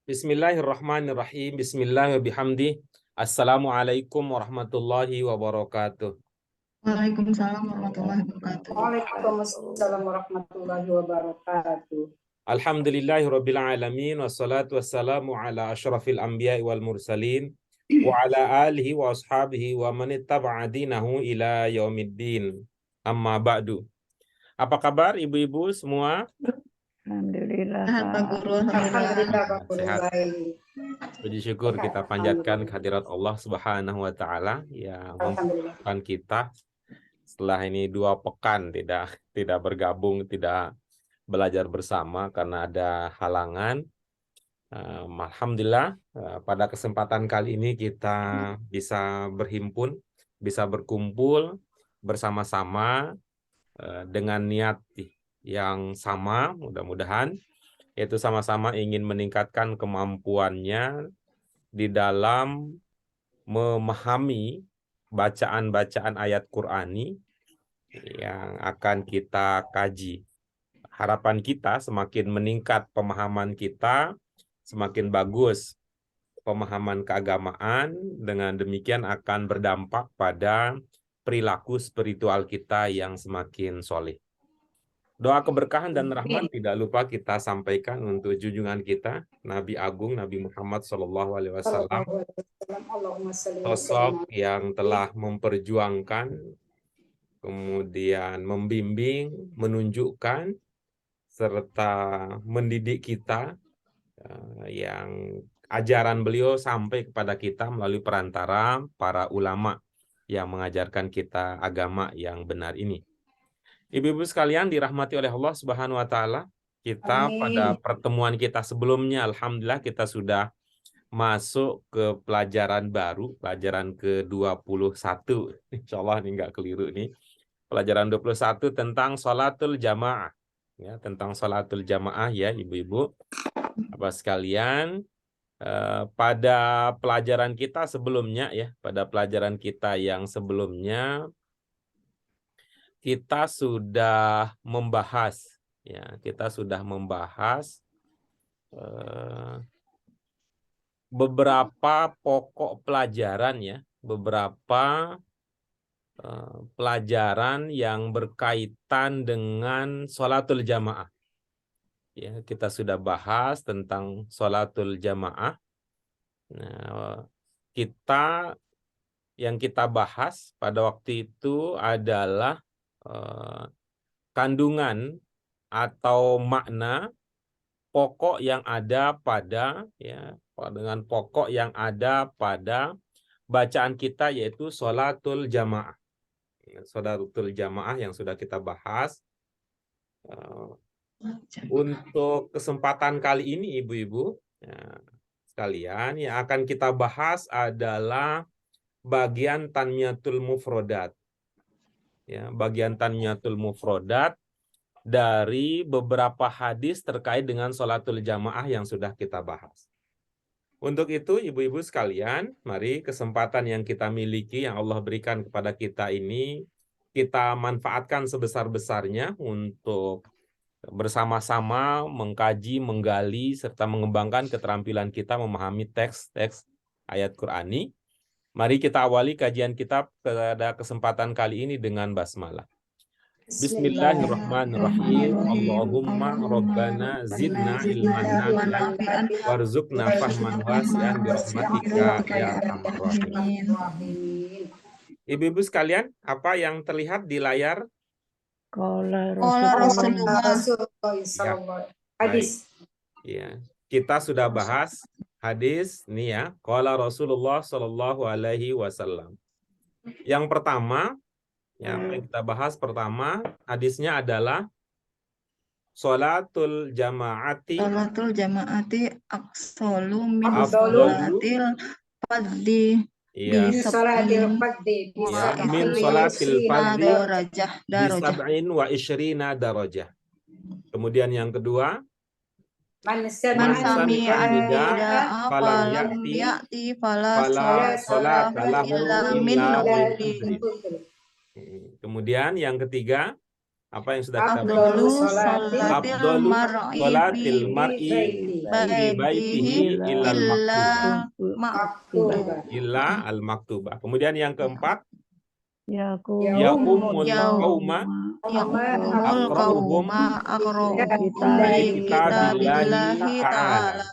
Bismillahirrahmanirrahim. Bismillahirrahmanirrahim. Assalamualaikum warahmatullahi wabarakatuh. Waalaikumsalam warahmatullahi wabarakatuh. Waalaikumsalam warahmatullahi wabarakatuh. Alhamdulillahirabbil alamin wassalatu wassalamu ala asyrafil anbiya'i wal mursalin wa ala alihi wa ashabihi wa man ittaba'a dinahu ila yaumiddin. Amma ba'du. Apa kabar ibu-ibu semua? Alhamdulillah, Sehat Pak Guru, alhamdulillah. Alhamdulillah Pak Guru, Sehat. baik. Puji syukur kita panjatkan kehadirat Allah Subhanahu wa taala yang Alhamdulillah. mempertemukan kita setelah ini 2 pekan tidak bergabung, tidak belajar bersama karena ada halangan. Alhamdulillah pada kesempatan kali ini kita bisa berhimpun, bisa berkumpul bersama-sama dengan niat yang sama, mudah-mudahan yaitu sama-sama ingin meningkatkan kemampuannya di dalam memahami bacaan-bacaan ayat Qur'ani yang akan kita kaji. Harapan kita semakin meningkat pemahaman kita, semakin bagus pemahaman keagamaan, dengan demikian akan berdampak pada perilaku spiritual kita yang semakin soleh. Doa keberkahan dan rahmat tidak lupa kita sampaikan untuk junjungan kita, Nabi Agung, Nabi Muhammad SAW, sosok yang telah memperjuangkan, kemudian membimbing, menunjukkan, serta mendidik kita, yang ajaran beliau sampai kepada kita melalui perantara para ulama yang mengajarkan kita agama yang benar ini. Ibu-ibu sekalian dirahmati oleh Allah Subhanahu wa taala, kita pada pertemuan kita sebelumnya alhamdulillah kita sudah masuk ke pelajaran baru, pelajaran ke-21. Insyaallah ini enggak keliru nih. Pelajaran 21 tentang sholatul jamaah. Ya, tentang sholatul jamaah ya ibu-ibu. Bapak sekalian, pada pelajaran kita sebelumnya ya, pada pelajaran kita yang sebelumnya kita sudah membahas beberapa pokok pelajaran ya, beberapa pelajaran yang berkaitan dengan sholatul jamaah. Ya, kita sudah bahas tentang sholatul jamaah. Nah, yang kita bahas pada waktu itu adalah kandungan atau makna pokok yang ada pada bacaan kita, yaitu sholatul jamaah. Sholatul jamaah yang sudah kita bahas. Untuk kesempatan kali ini ibu-ibu sekalian, yang akan kita bahas adalah bagian tanmiyatul mufrodat. Ya, bagian tanmiyatul mufrodat dari beberapa hadis terkait dengan sholatul jamaah yang sudah kita bahas. Untuk itu ibu-ibu sekalian, mari kesempatan yang kita miliki, yang Allah berikan kepada kita ini, kita manfaatkan sebesar-besarnya untuk bersama-sama mengkaji, menggali, serta mengembangkan keterampilan kita memahami teks-teks ayat Qur'ani. Mari kita awali kajian kita pada kesempatan kali ini dengan basmalah. Bismillahirrahmanirrahim. Allahumma rabbana zidna ilman nafi'an warzuqna fahman wasi'an birahmatika ya arhamar rahimin. Ibu-ibu sekalian, apa yang terlihat di layar? Qala Rasulullah. Hadis. Ya, kita sudah bahas hadis nih ya. Qala Rasulullah sallallahu alaihi wasallam. Yang pertama, yang kita bahas pertama, hadisnya adalah sholatul jamaati aqsalu min afdalu sholatil fardhi ya, Min sholatil fardhi min sholatil fardhi darajah. bisab'in wa isyrina darajah. Kemudian yang kedua, Man sami'a nida'a falam ya'ti fala sholata lahu illa wal. Kemudian yang ketiga, apa yang sudah kita bahas? Afdalu sholatil mar'i baitihi illal maktubah. Maktuba. Illa al-maktubah. Kemudian yang keempat, Yakum Yaumul Yaum. qauma Ya'umul aqra'uhum qauma aqra'uhum li kitabillahi ta'ala.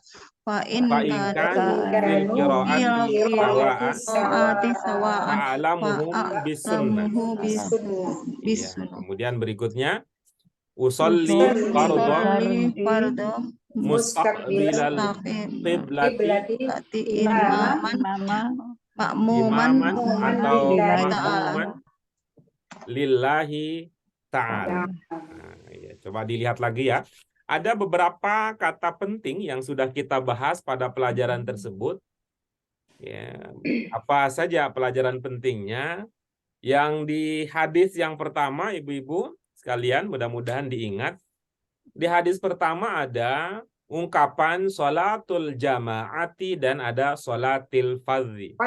Fa in Fa in kanu fil qiraati sawa'an qiraati sawa'an fa'alamuhum bisunnah. lamuhu Iya. bisun. Kemudian berikutnya usolli fardhu Usolli fardhu mustaqbilal mustaqim qiblati ati imaman makmuman imaman atau lillahi makmuman lillahi ta'ala. Nah, ya, coba dilihat lagi ya. Ada beberapa kata penting yang sudah kita bahas pada pelajaran tersebut. Ya, apa saja pelajaran pentingnya? Yang di hadis yang pertama, ibu-ibu sekalian, mudah-mudahan diingat. Di hadis pertama ada ungkapan sholatul jamaati dan ada sholatil fardhi.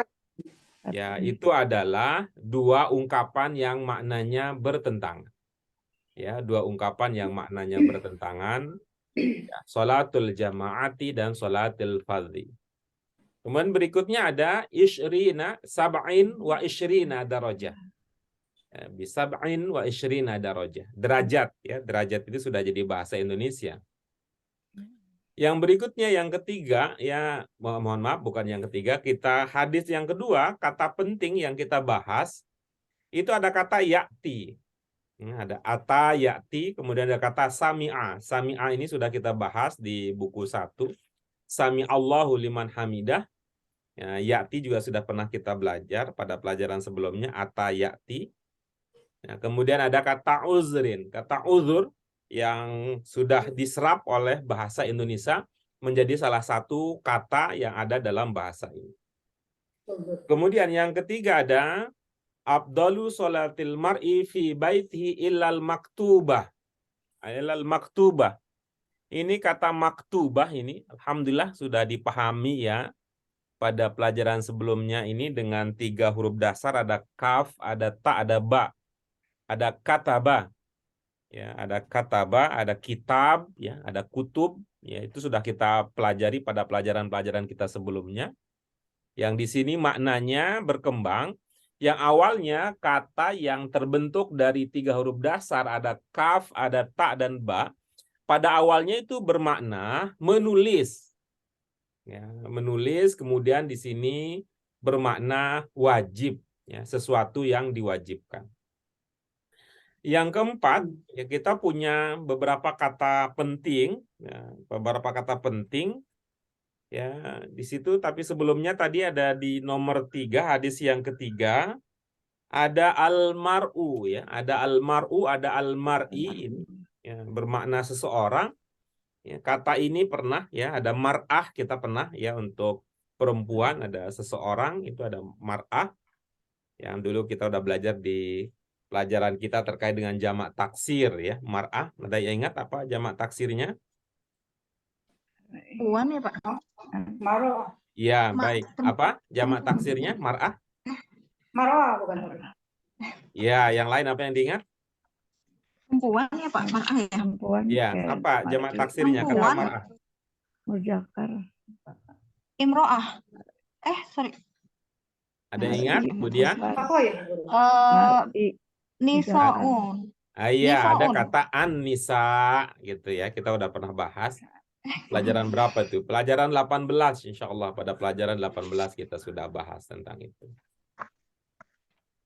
Ya, itu adalah dua ungkapan yang maknanya bertentangan. Ya, dua ungkapan yang maknanya bertentangan. Ya, sholatul jamaati dan sholatil fardhi. Kemudian berikutnya ada isyrina sab'in wa isyrina darajah. Bisab'in wa isyrina darajah. Derajat ya, derajat itu sudah jadi bahasa Indonesia. Yang berikutnya yang ketiga ya, mohon maaf bukan yang ketiga, kita hadis yang kedua, kata penting yang kita bahas itu ada kata ya'ti. Ada ata ya'ti, kemudian ada kata sami'a. Sami'a ini sudah kita bahas di buku 1. Sami'allahu liman hamidah. Ya, ya'ti juga sudah pernah kita belajar pada pelajaran sebelumnya, ata ya'ti. Ya, kemudian ada kata uzrin, kata uzur yang sudah diserap oleh bahasa Indonesia menjadi salah satu kata yang ada dalam bahasa ini. Kemudian yang ketiga ada afdalu sholatil mar'i fi baitihi illal maktubah. Illal maktubah. Ini kata maktubah ini alhamdulillah sudah dipahami ya pada pelajaran sebelumnya ini dengan 3 huruf dasar, ada kaf, ada ta, ada ba. Ada kataba. Ya, ada kataba, ada kitab, ya, ada kutub, ya, itu sudah kita pelajari pada pelajaran-pelajaran kita sebelumnya. Yang di sini maknanya berkembang. Yang awalnya kata yang terbentuk dari 3 huruf dasar, ada kaf, ada ta, dan ba. Pada awalnya itu bermakna menulis. Ya, menulis, kemudian di sini bermakna wajib, ya, sesuatu yang diwajibkan. Yang keempat, ya, kita punya beberapa kata penting, ya, beberapa kata penting. Ya, di situ, tapi sebelumnya tadi ada di nomor 3, hadis yang ketiga, ada almar'u, ya, ada almar'u, ada almar'i, ini ya, bermakna seseorang. Ya, kata ini pernah ya, ada mar'ah, kita pernah ya untuk perempuan, ada seseorang, itu ada mar'ah. Yang dulu kita udah belajar di pelajaran kita terkait dengan jamak taksir ya, mar'ah. Ada yang ingat apa jamak taksirnya? Puan ya Pak? Maroah. Ya, baik. Apa jamak taksirnya? Mar'ah? Maroah bukan. Ya, yang lain apa yang diingat? Perempuan ya Pak? Mar'ah ya? Perempuan. Ya, apa jamak taksirnya kata Perempuan. mar'ah? Mujakar. Imro'ah. Sorry. Ada yang ingat, kemudian? Apa ya, Guru? Niso'un. Iya, ada Niso'un. kata an-nisa gitu ya. Kita udah pernah bahas. Pelajaran berapa itu? Pelajaran 18, insya Allah. Pada pelajaran 18 kita sudah bahas tentang itu.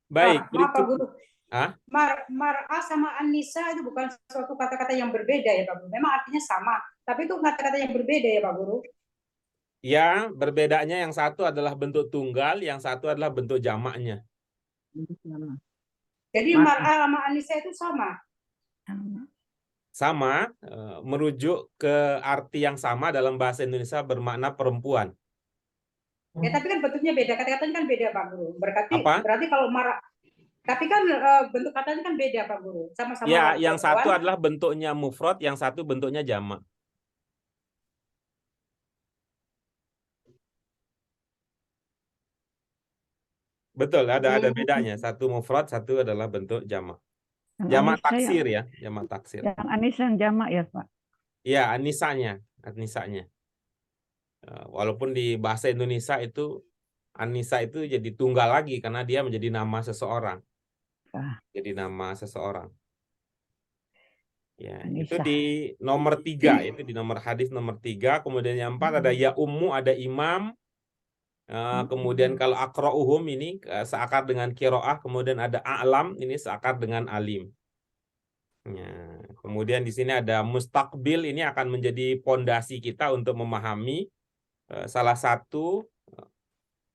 Baik, Maaf Pak Guru. Hah? Mar'ah sama An-Nisa itu bukan suatu kata-kata yang berbeda ya Pak Guru. Memang artinya sama, tapi itu kata-kata yang berbeda ya Pak Guru. Ya, berbedanya yang satu adalah bentuk tunggal, yang satu adalah bentuk jamaknya. Jadi Mar'ah sama An-Nisa itu sama. Sama, merujuk ke arti yang sama dalam bahasa Indonesia bermakna perempuan. Ya, tapi kan bentuknya beda, kata-katanya kan beda Pak Guru. Berarti kalau marah, tapi kan bentuk katanya kan beda Pak Guru. Sama-sama. Ya, yang satu adalah bentuknya mufrad, yang satu bentuknya jamak. Betul, ada bedanya. Satu mufrad, satu adalah bentuk jamak. Jamak taksir ya, jamak taksir. Yang anis yang jamak ya Pak. Ya, anisanya, anisanya. Walaupun di bahasa Indonesia itu An-Nisa itu jadi tunggal lagi karena dia menjadi nama seseorang. Jadi nama seseorang. Ya, itu Nisa. di nomor 3, itu di nomor hadis nomor 3. Kemudian yang 4 ada ya ummu, ada imam. Kemudian kalau aqra'uhum ini seakar dengan qiraah, kemudian ada a'lam ini seakar dengan alim. Ya, kemudian di sini ada mustaqbil, ini akan menjadi pondasi kita untuk memahami salah satu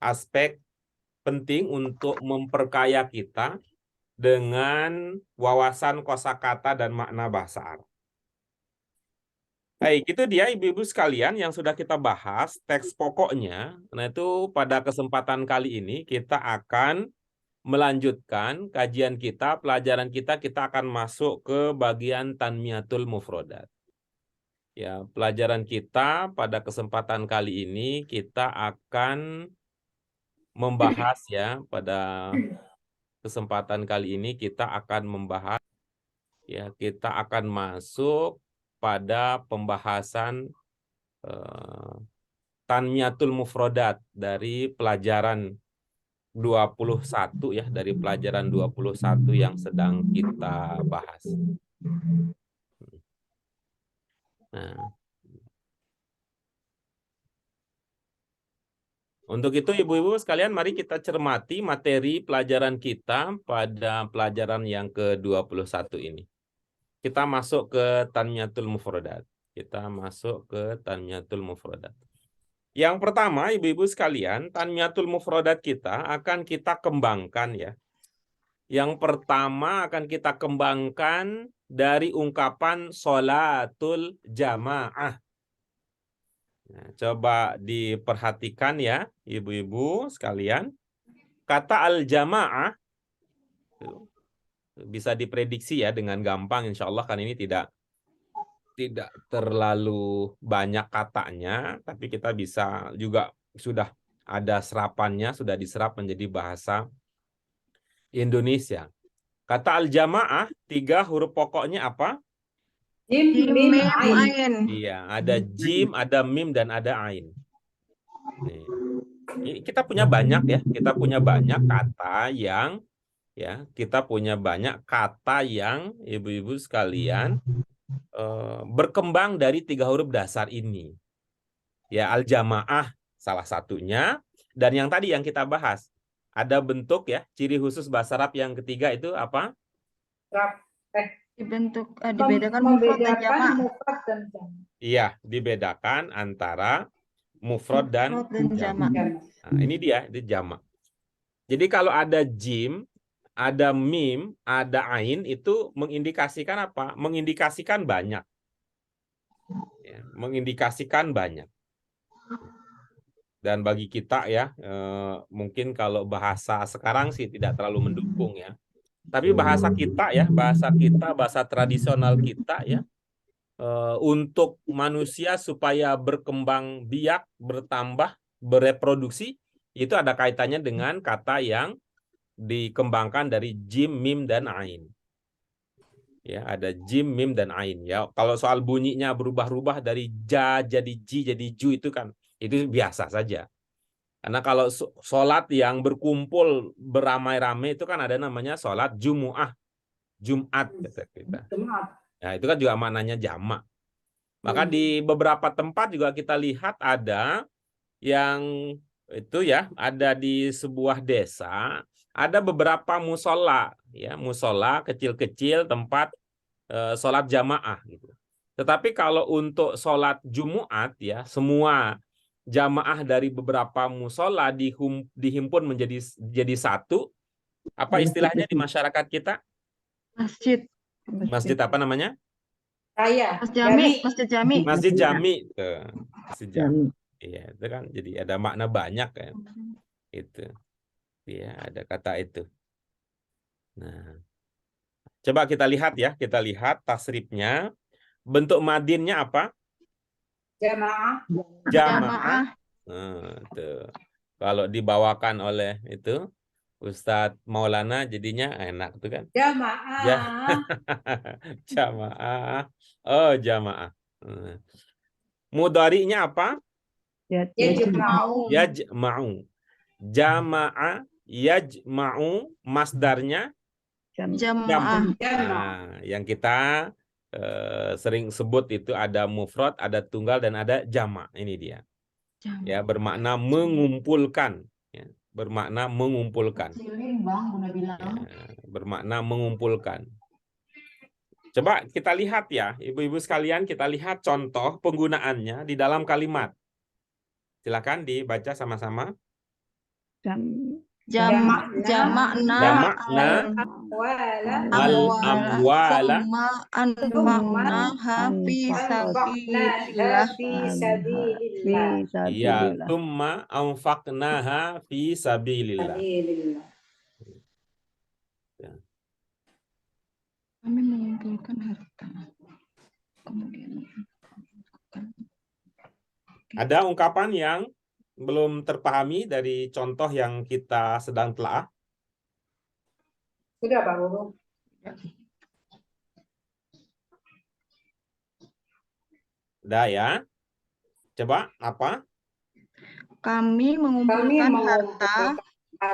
aspek penting untuk memperkaya kita dengan wawasan kosakata dan makna bahasa Arab. Baik, itu dia ibu-ibu sekalian yang sudah kita bahas teks pokoknya. Nah, itu pada kesempatan kali ini kita akan melanjutkan kajian kita, pelajaran kita akan masuk ke bagian Tanmiyatul Mufrodat. Ya, pelajaran kita pada kesempatan kali ini kita akan membahas ya, pada kesempatan kali ini kita akan membahas ya, kita akan masuk pada pembahasan Tanmiyatul Mufrodat dari pelajaran 21 ya, dari pelajaran 21 yang sedang kita bahas. Nah, untuk itu ibu-ibu sekalian mari kita cermati materi pelajaran kita pada pelajaran yang ke-21 ini. Kita masuk ke Tanmiyatul Mufrodat. Kita masuk ke Tanmiyatul Mufrodat. Yang pertama, ibu-ibu sekalian, Tanmiyatul Mufrodat kita akan kita kembangkan ya. Yang pertama akan kita kembangkan dari ungkapan sholatul jamaah. Nah, coba diperhatikan ya, ibu-ibu sekalian. Kata al-jamaah bisa diprediksi ya dengan gampang, insya Allah kan ini tidak terlalu banyak katanya, tapi kita bisa juga sudah ada serapannya, sudah diserap menjadi bahasa Indonesia. Kata al-jamaah, 3 huruf pokoknya apa? Jim, mim, ain. Iya, ada jim, ada mim, dan ada ain. Nih. Kita punya banyak ya, kita punya banyak kata yang ya, kita punya banyak kata yang ibu-ibu sekalian berkembang dari 3 huruf dasar ini. Ya, al-jamaah salah satunya, dan yang tadi yang kita bahas ada bentuk ya, ciri khusus bahasa Arab yang ketiga itu apa? Dibentuk dibedakan mufrad dan jamak. Iya, dibedakan antara mufrad dan jamak. Nah, ini dia, itu jamak. Jadi kalau ada jim, ada mim, ada ain, itu mengindikasikan apa? Mengindikasikan banyak. Ya, mengindikasikan banyak. Dan bagi kita ya, mungkin kalau bahasa sekarang sih tidak terlalu mendukung ya. Tapi bahasa kita ya, bahasa tradisional kita ya, untuk manusia supaya berkembang biak, bertambah, bereproduksi, itu ada kaitannya dengan kata yang dikembangkan dari jim, mim, dan ain. Ya, ada jim, mim, dan ain. Ya, kalau soal bunyinya berubah-ubah dari ja jadi ji jadi ju itu kan itu biasa saja. Karena kalau sholat yang berkumpul beramai-ramai itu kan ada namanya sholat Jumu'ah, Jumat kata kita. Nah, itu kan juga maknanya jamak. Maka di beberapa tempat juga kita lihat ada yang itu ya, ada di sebuah desa, ada beberapa musola, ya, musola kecil-kecil tempat sholat jamaah gitu. Tetapi kalau untuk sholat Jumat ya, semua jamaah dari beberapa musola dihimpun menjadi satu. Apa istilahnya di masyarakat kita? Masjid. Masjid apa namanya? Masjid Jami. Masjid Jami. Masjid Jami. Masjid Jami. Iya, itu kan jadi ada makna banyak kan. Itu. Ya, ada kata itu. Nah, coba kita lihat ya, kita lihat tasrifnya. Bentuk madinnya apa? Jamaah. Jamaah. Tuh. Kalau dibawakan oleh itu Ustadz Maulana jadinya enak tuh kan? Jamaah. Jamaah. Oh, jamaah. Mudhari'nya apa? Yajma'u. Yajma'u. Jama'a yajma'u, masdarnya Jamaah. Nah, yang kita sering sebut itu ada mufrad, ada tunggal, dan ada jama'. Ini dia. Ya, bermakna mengumpulkan. Ya, bermakna mengumpulkan. Ya, bermakna mengumpulkan. Coba kita lihat ya, ibu-ibu sekalian, kita lihat contoh penggunaannya di dalam kalimat. Silakan dibaca sama-sama. Jama'na al-amwala summa anfaqnaha fi sabilillah. Iya, summa anfaqnaha fi sabilillah. Kami mengumpulkan harta. Kemudian Ada ungkapan yang belum terpahami dari contoh yang kita sedang telah? Sudah, Pak Guru. Udah ya. Coba apa? kami mengumpulkan harta,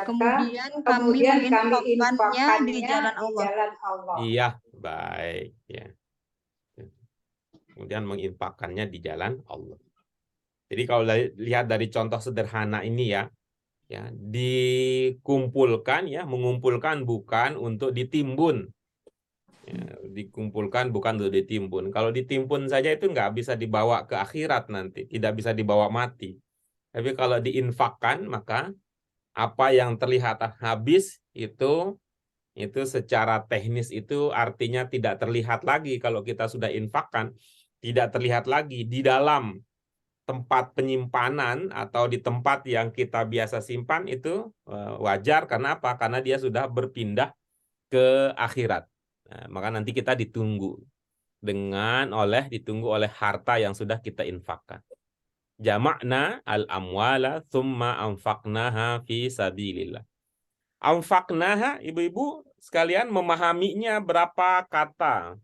kemudian kami menginfakkannya di jalan Allah. Iya, baik ya. Kemudian menginfakkannya di jalan Allah. Jadi kalau lihat dari contoh sederhana ini ya, dikumpulkan ya, mengumpulkan bukan untuk ditimbun. Ya, dikumpulkan bukan untuk ditimbun. Kalau ditimbun saja itu nggak bisa dibawa ke akhirat nanti, tidak bisa dibawa mati. Tapi kalau diinfakkan, maka apa yang terlihat habis itu secara teknis itu artinya tidak terlihat lagi. Kalau kita sudah infakkan, tidak terlihat lagi di dalam tempat penyimpanan atau di tempat yang kita biasa simpan itu wajar. Karena apa? Karena dia sudah berpindah ke akhirat. Nah, maka nanti kita ditunggu oleh harta yang sudah kita infakkan. Jama'na al-amwala thumma anfaqnaha fi sabilillah. Anfaqnaha, ibu-ibu sekalian, memahaminya berapa kata?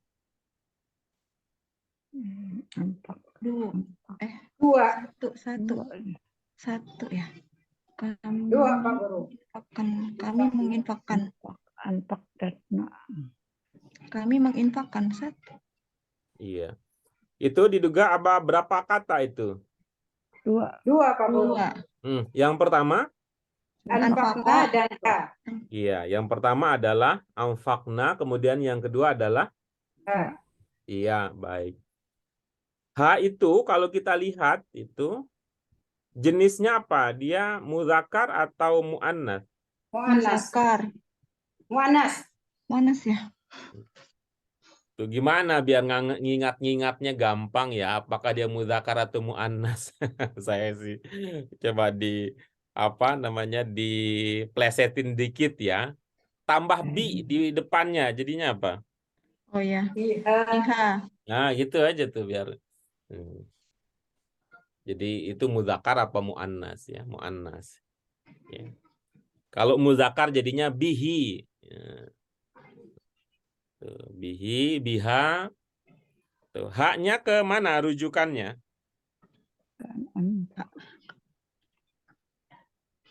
Satu ya. Dua, Pak Guru. Kami menginfakkan. Kami menginfakkan satu. Iya. Itu diduga berapa kata itu? Dua, Pak Guru. Yang pertama? Anfaqna dan ka. Iya, yang pertama adalah anfaqna, kemudian yang kedua adalah Ha. Iya, baik. Ha itu kalau kita lihat itu jenisnya apa? Dia muzakkar atau muannas? Muzakkar. Muannas ya. Tuh gimana biar ngingat-ngingatnya gampang ya? Apakah dia muzakkar atau muannas? Saya sih coba diplesetin dikit ya. Tambah bi di depannya, jadinya apa? Oh ya. Iha. Nah, gitu aja tuh biar. Jadi itu muzakkar apa muannas ya? Muannas. Ya. Kalau muzakkar jadinya bihi. Ya. Tuh, bihi, biha. Tuh, haknya ke mana rujukannya?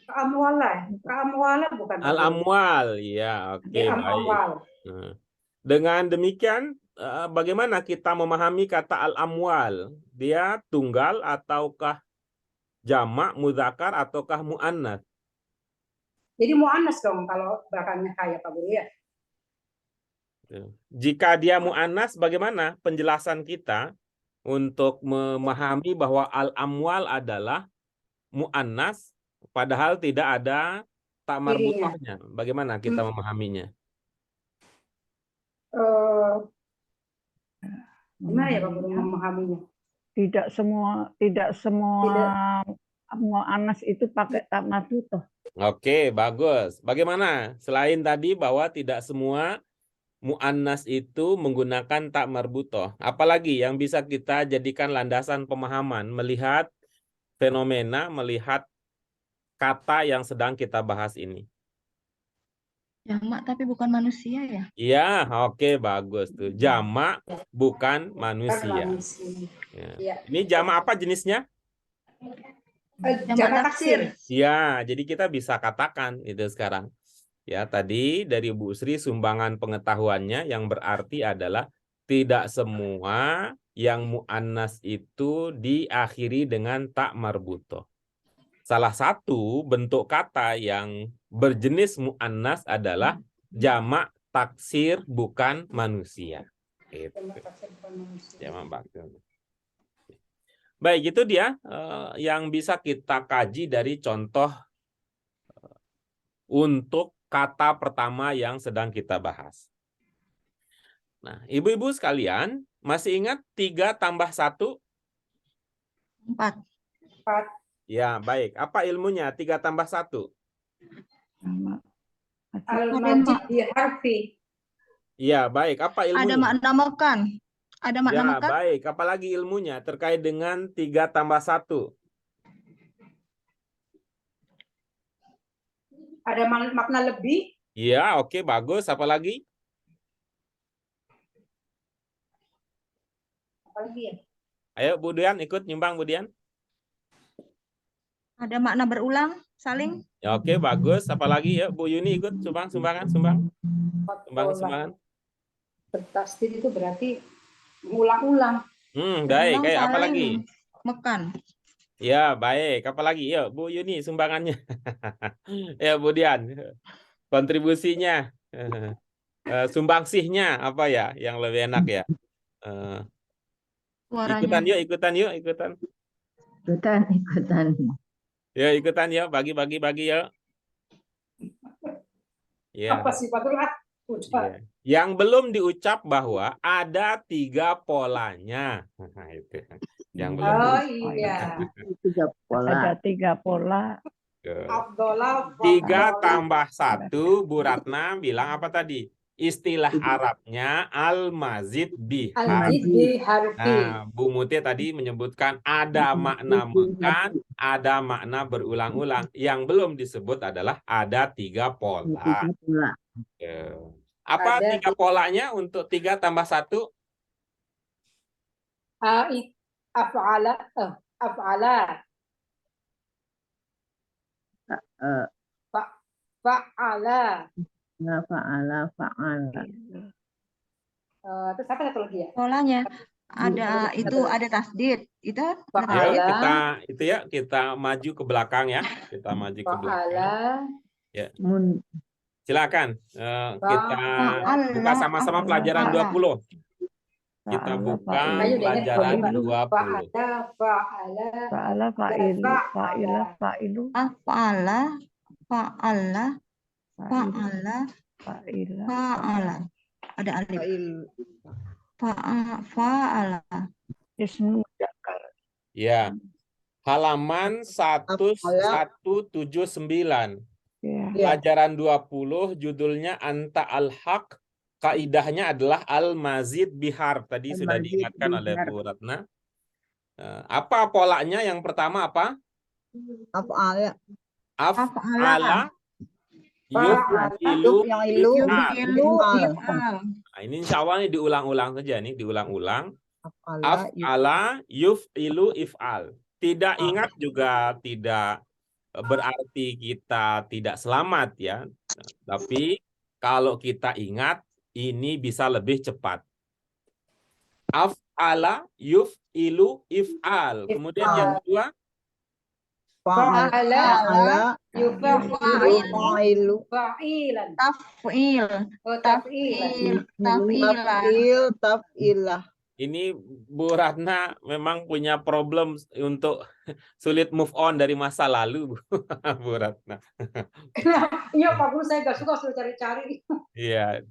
Amwala bukan? Al-amwal, ya, oke, baik. Nah, dengan demikian, bagaimana kita memahami kata al-amwal? Dia tunggal ataukah jamak, muzakkar ataukah muannas? Jadi muannas dong kalau belakangnya kaya, Pak Guru ya. Jika dia muannas, bagaimana penjelasan kita untuk memahami bahwa al-amwal adalah muannas padahal tidak ada tak marbutohnya? Bagaimana kita memahaminya? Gimana ya Pak Guru memahaminya? Tidak semua muannas itu pakai tak marbutoh. Oke, bagus. Bagaimana? Selain tadi bahwa tidak semua muannas itu menggunakan tak marbutoh, apalagi yang bisa kita jadikan landasan pemahaman melihat fenomena, melihat kata yang sedang kita bahas ini? Jamak tapi bukan manusia ya? Iya, oke, bagus tuh. Jamak bukan manusia. Ya. Ini jamak apa jenisnya? Jamak taksir. Ya, jadi kita bisa katakan itu sekarang. Ya, tadi dari Bu Sri sumbangan pengetahuannya yang berarti adalah tidak semua yang mu'annas itu diakhiri dengan tak marbutoh. Salah satu bentuk kata yang berjenis mu'annas adalah jamak taksir bukan manusia. Itu. Jamak taksir. Baik, itu dia yang bisa kita kaji dari contoh untuk kata pertama yang sedang kita bahas. Nah, ibu-ibu sekalian, masih ingat 3 tambah 1? 4. Ya, baik. Apa ilmunya 3 tambah 1? Al-majid biharfi. Ya, baik. Apa ilmunya? Ada makna makan. Ada makna Ya, makan. baik. Apalagi ilmunya terkait dengan 3 tambah 1? Ada makna lebih. Ya, oke, bagus. Apalagi? Apalagi ya? Ayo, Bu Dian, ikut nyumbang, Bu Dian. Ada makna berulang, saling. Ya, oke, bagus. Apalagi ya, Bu Yuni ikut sumbangan. Sumbangan. Bertasdid itu berarti mengulang-ulang. Baik. Berulang, Kayak apa saling. lagi? Makan. Ya, baik. Apalagi? Yuk, Bu Yuni sumbangannya. Ya, Bu Dian. Kontribusinya. Sumbangsihnya apa ya yang lebih enak ya? Suaranya. Ikutan yuk. Ikutan. Ya, ikutan yuk, bagi yuk. Ya. Apa sih Pak Guru? Ya. Yang belum diucap bahwa ada 3 polanya. Nah, itu. Yang belum. Oh iya. Ada 3 pola. Abdullah. 3 tambah 1, Bu Ratna bilang apa tadi? Istilah Arabnya al-mazid bihar. Al-mazid biharfi. Nah, Bu Muti tadi menyebutkan ada makna makan, ada makna berulang-ulang. Yang belum disebut adalah ada 3 pola. Apa 3 polanya untuk 3 tambah 1? Af'ala. Fa'ala. Fa'ala. Terus apa satu lagi ya? Polanya ada ada tasdid. Itu Ya, kita maju ke belakang ya. Kita maju ke belakang. Ya. Silakan kita buka sama-sama pelajaran 20. Kita buka pelajaran 20. Fa'ala, fa'ilu. Fa'ala. Ada alif. Fa'ala. Ismu muzakkar. Ya. Halaman 1179. Ya. Pelajaran 20 judulnya Anta al-Haq. Kaidahnya adalah al-mazid bihar. Tadi sudah diingatkan oleh Bu Ratna. Apa polanya? Yang pertama apa? Af'ala. Yuf'ilu, if'al. Nah, ini insya Allah ini diulang-ulang saja nih, diulang-ulang. Af'ala, yuf'ilu, if'al. Tidak ingat juga tidak berarti kita tidak selamat ya. Tapi kalau kita ingat, ini bisa lebih cepat. Af'ala, yuf'ilu, if'al. Kemudian yang kedua, Fa'ala, yuf'ilu, fa'ilan. Taf'ilan. Ini Bu Ratna memang punya problem untuk sulit move on dari masa lalu, Bu Ratna. Iya Pak Guru, saya nggak suka suruh cari-cari. Iya,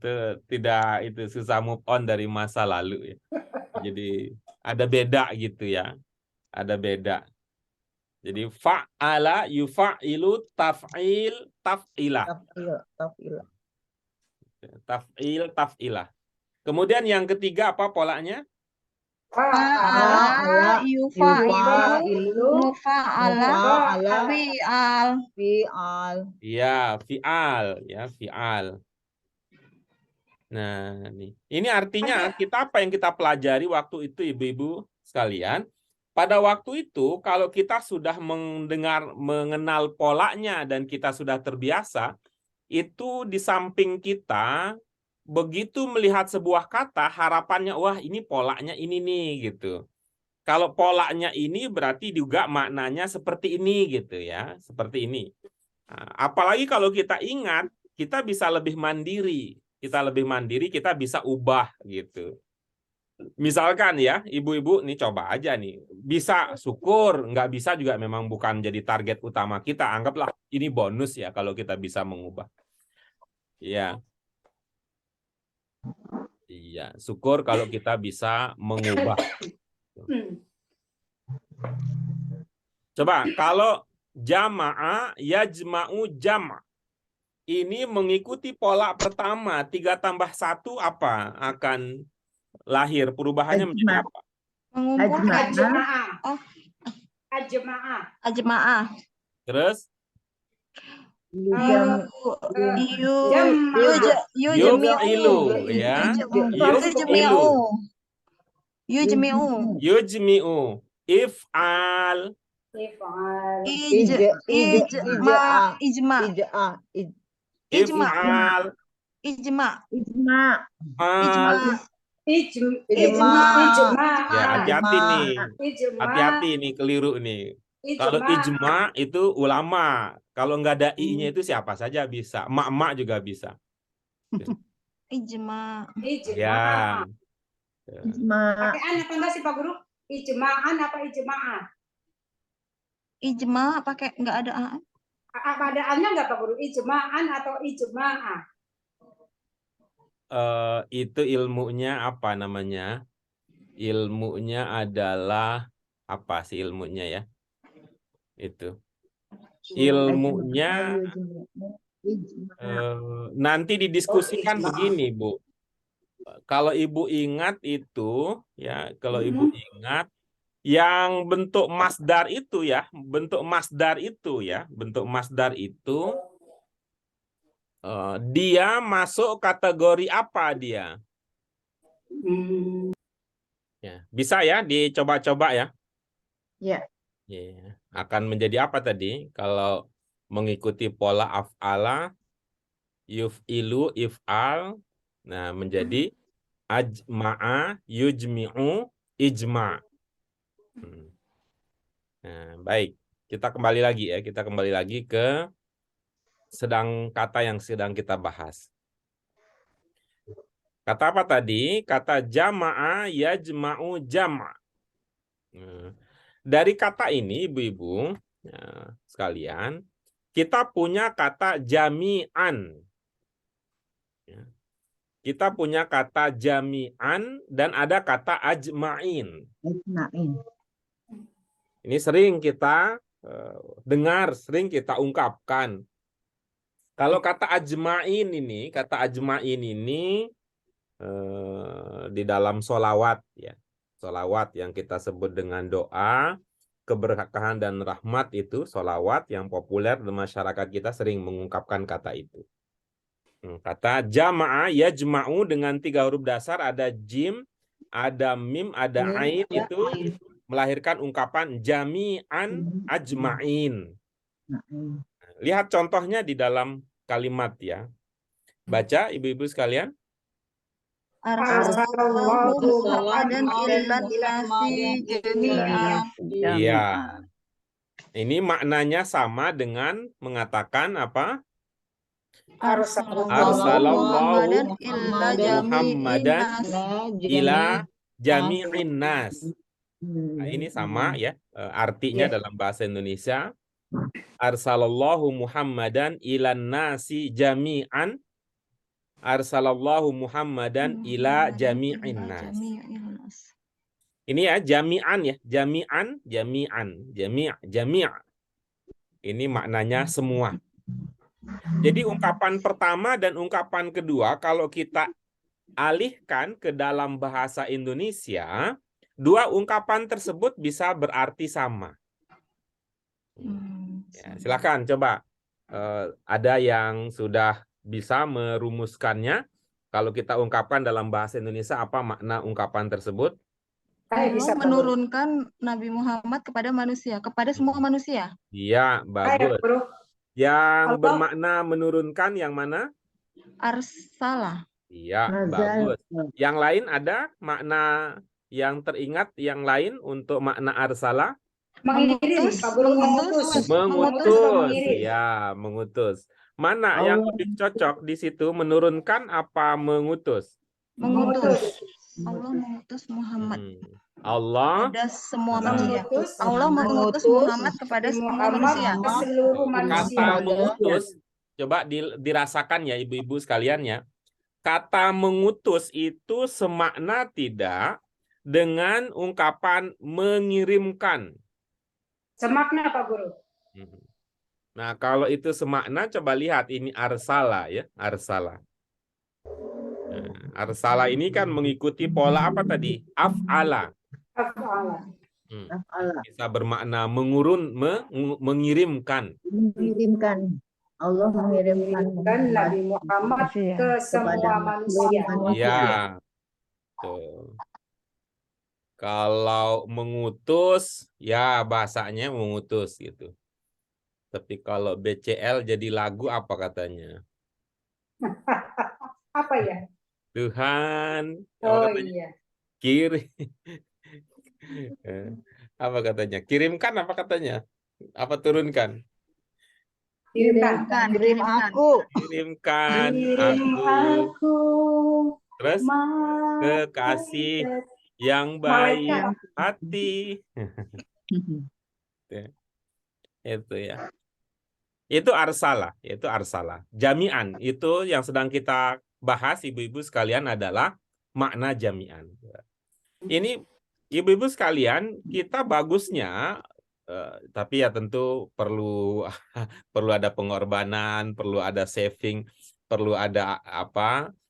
itu susah move on dari masa lalu ya. Jadi ada beda gitu ya. Ada beda. Jadi fa'ala, yufa'ilu, taf'il, taf'ilah. Taf'il, taf'ilah. Kemudian yang ketiga apa polanya? Fa'ala, yufa'ilu, mufa'ala, fi'al. Ya, fi'al, ya, fi'al. Nah, ini artinya kita apa yang kita pelajari waktu itu Ibu-ibu sekalian? pada waktu itu kalau kita sudah mengenal polanya dan kita sudah terbiasa, itu di samping kita begitu melihat sebuah kata harapannya wah ini polanya ini nih gitu. Kalau polanya ini berarti juga maknanya seperti ini gitu ya, seperti ini. Nah, apalagi kalau kita ingat, kita bisa lebih mandiri. Kita bisa ubah gitu. Misalkan ya, ibu-ibu nih coba aja nih. Bisa syukur, nggak bisa juga memang bukan jadi target utama kita. Anggaplah ini bonus ya kalau kita bisa mengubah. Iya. Iya, syukur kalau kita bisa mengubah. Coba kalau jama'a yajma'u jama'. Ini mengikuti pola pertama, 3 tambah 1 apa akan lahir? Perubahannya menjadi apa? Mengumpulkan. Ajma'ah. Oh, Ajma'ah. ajma'ah. Terus? Yuf'ilu ya. Yujmi'u. If'al. If'al. Ya, hati-hati nih. Hati-hati nih, keliru nih. Kalau ijma itu ulama. Kalau nggak ada i-nya itu siapa saja bisa. Emak-emak juga bisa. Ijma. Ya. Pakai an apa enggak sih Pak Guru? Ijma'an apa ijma'ah? Ijma pakai nggak ada a. Apa ada an-nya enggak Pak Guru? Ijma'an atau ijma'ah? Itu ilmunya apa namanya? Ilmunya adalah apa sih ilmunya ya? Itu. Ilmunya nanti didiskusikan begini, Bu. Kalau Ibu ingat itu ya, kalau Ibu ingat yang bentuk masdar itu ya, bentuk masdar itu dia masuk kategori apa dia? Ya, bisa ya dicoba-coba ya. Ya. Ya, akan menjadi apa tadi? Kalau mengikuti pola af'ala, yuf'ilu, if'al, nah menjadi ajma'a, yujmi'u, ijma'. Nah, baik. Kita kembali lagi ya. Kita kembali lagi ke kata yang sedang kita bahas. Kata apa tadi? Kata jama'a yajma'u jama'. Dari kata ini, ibu-ibu sekalian, kita punya kata jami'an. Kita punya kata jami'an dan ada kata ajma'in. Ini sering kita dengar, sering kita ungkapkan. Kalau kata ajma'in ini di dalam sholawat ya, sholawat yang kita sebut dengan doa keberkahan dan rahmat itu sholawat yang populer di masyarakat kita sering mengungkapkan kata itu. Kata jama'a yajma'u dengan 3 huruf dasar, ada jim, ada mim, ada ain, itu melahirkan ungkapan jami'an ajma'in. Lihat contohnya di dalam kalimat ya. Baca ibu-ibu sekalian. Iya. Ini maknanya sama dengan mengatakan apa? Arsalallahu Muhammadan ila jami'in nas. Nah, ini sama ya artinya dalam bahasa Indonesia. Arsalallahu Muhammadan ilan nasi jami'an. Arsalallahu Muhammadan ila jami'in nas. Ini ya jami'an ya, jami'an, jami'. Ini maknanya semua. Jadi ungkapan pertama dan ungkapan kedua kalau kita alihkan ke dalam bahasa Indonesia, 2 ungkapan tersebut bisa berarti sama. Ya, silakan coba. Ada yang sudah bisa merumuskannya. Kalau kita ungkapkan dalam bahasa Indonesia apa makna ungkapan tersebut? Allah menurunkan Nabi Muhammad kepada manusia, kepada semua manusia. Iya, bagus. Yang bermakna menurunkan yang mana? Arsala. Iya, bagus. Yang lain ada makna yang teringat yang lain untuk makna arsala? Mengirim, Pak Guru, Mengutus. Ya, mengutus. Mana yang lebih cocok di situ, menurunkan apa mengutus? Mengutus. Allah mengutus Muhammad. Allah kepada semua manusia. Allah mengutus Muhammad kepada semua manusia. Ke seluruh manusia. Kata mengutus, coba dirasakan ya ibu-ibu sekalian ya. Kata mengutus itu semakna tidak dengan ungkapan mengirimkan. Semakna, Pak Guru. Nah, kalau itu semakna, coba lihat ini arsala ya, arsala. Nah, arsala ini kan mengikuti pola apa tadi? Af'ala. Bisa bermakna mengirimkan. Mengirimkan. Allah mengirimkan Nabi Muhammad ke semua manusia. Iya. Kalau mengutus, ya bahasanya mengutus gitu. Tapi kalau BCL jadi lagu apa katanya? Apa ya? Tuhan. Apa Oh katanya? iya. Apa katanya? Kirimkan apa katanya? Apa turunkan? Kirim aku. Kirimkan aku. Terus kekasih yang baik hati. Itu ya. Itu arsala, Jami'an itu yang sedang kita bahas ibu-ibu sekalian adalah makna jami'an. Ini ibu-ibu sekalian, kita bagusnya tapi ya tentu perlu ada pengorbanan, perlu ada saving, perlu ada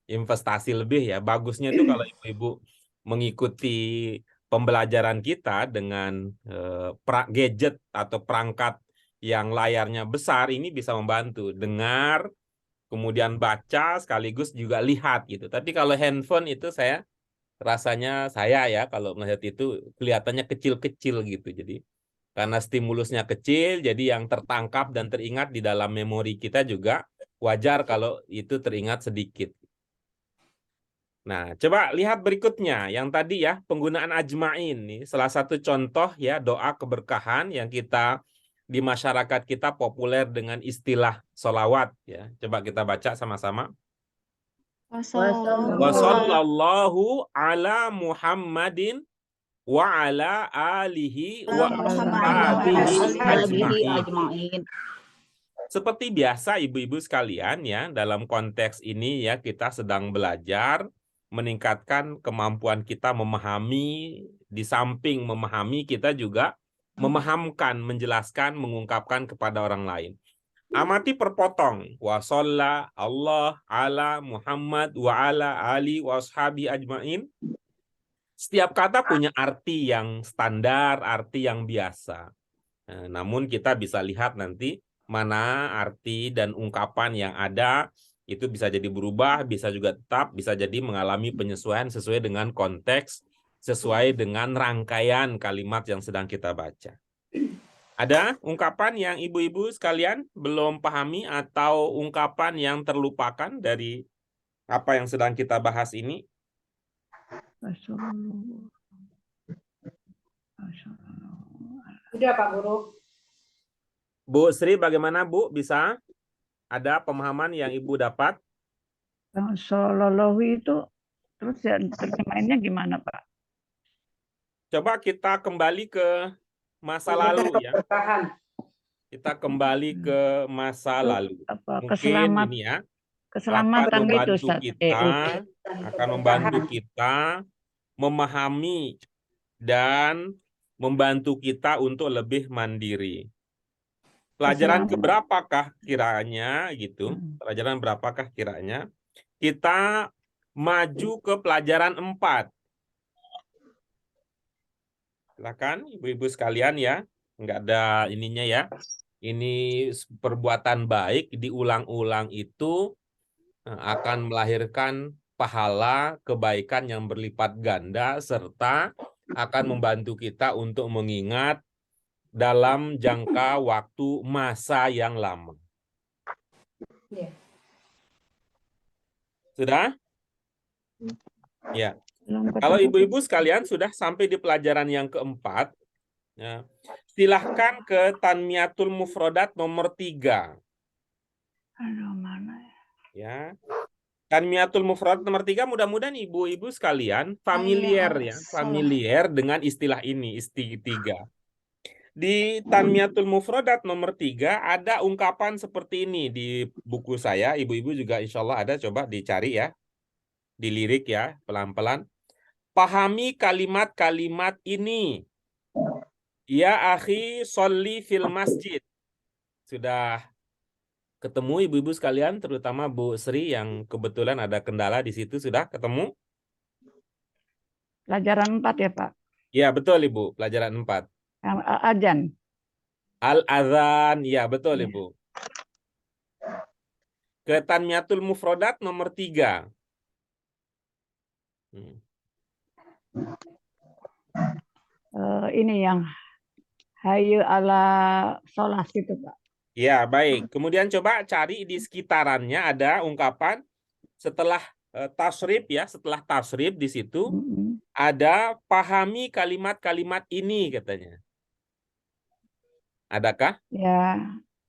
investasi lebih ya. Bagusnya itu kalau ibu-ibu mengikuti pembelajaran kita dengan gadget atau perangkat yang layarnya besar, ini bisa membantu dengar, kemudian baca sekaligus juga lihat gitu. Tapi kalau handphone itu rasanya ya kalau melihat itu kelihatannya kecil-kecil gitu. Jadi karena stimulusnya kecil, jadi yang tertangkap dan teringat di dalam memori kita juga wajar kalau itu teringat sedikit. Nah, coba lihat berikutnya yang tadi ya, penggunaan ajma'in nih, salah satu contoh ya doa keberkahan yang kita di masyarakat kita populer dengan istilah sholawat ya. Coba kita baca sama-sama. Wassallallahu ala Muhammadin wa ala alihi wa ashabihi ajma'in. Seperti biasa ibu-ibu sekalian ya, dalam konteks ini ya kita sedang belajar meningkatkan kemampuan kita memahami, di samping memahami kita juga memahamkan, menjelaskan, mengungkapkan kepada orang lain. Amati perpotong. Wa sholla Allah ala Muhammad wa ala ali wa ashabi ajma'in. Setiap kata punya arti yang standar, arti yang biasa. Nah, namun kita bisa lihat nanti mana arti dan ungkapan yang ada, itu bisa jadi berubah, bisa juga tetap, bisa jadi mengalami penyesuaian sesuai dengan konteks, sesuai dengan rangkaian kalimat yang sedang kita baca. Ada ungkapan yang ibu-ibu sekalian belum pahami atau ungkapan yang terlupakan dari apa yang sedang kita bahas ini? Sudah Pak Guru. Bu Sri, bagaimana Bu? Bisa ada pemahaman yang Ibu dapat? Sallallahu itu terus ya terjemahannya gimana Pak? Coba kita kembali ke masa lalu ya. Kita kembali ke masa lalu. Mungkin ini ya keselamatan akan membantu kita memahami dan membantu kita untuk lebih mandiri. Pelajaran keberapakah kiranya gitu? Pelajaran berapakah kiranya? Kita maju ke pelajaran 4. Silakan ibu-ibu sekalian ya. Enggak ada ininya ya. Ini perbuatan baik diulang-ulang itu akan melahirkan pahala kebaikan yang berlipat ganda serta akan membantu kita untuk mengingat dalam jangka waktu masa yang lama. Iya. Sudah? Ya. Belum Kalau ketemu. ibu-ibu sekalian sudah sampai di pelajaran yang keempat, ya, silahkan ke Tanmiyatul Mufrodat nomor 3. Aduh, mana ya? Ya. Tanmiyatul Mufrodat nomor 3, mudah-mudahan ibu-ibu sekalian familiar ya, familiar dengan istilah ini, istilah 3. Di Tanmiyatul Mufrodat nomor 3 ada ungkapan seperti ini di buku saya. Ibu-ibu juga insya Allah ada, coba dicari ya. Dilirik ya, pelan-pelan. Pahami kalimat-kalimat ini. Ya akhi, sholli fil masjid. Sudah ketemu ibu-ibu sekalian, terutama Bu Sri yang kebetulan ada kendala di situ, sudah ketemu? Pelajaran 4 ya Pak? Ya betul Ibu, pelajaran 4. Ajan. Al-Adhan, ya betul Ya. Ibu. Ke Tanmiyatul Mufrodat nomor 3. Ini yang hayu ala sholat itu Pak. Ya, baik. Kemudian coba cari di sekitarannya ada ungkapan setelah tasrif ya, setelah tasrif di situ ada pahami kalimat-kalimat ini katanya. Adakah? Ya,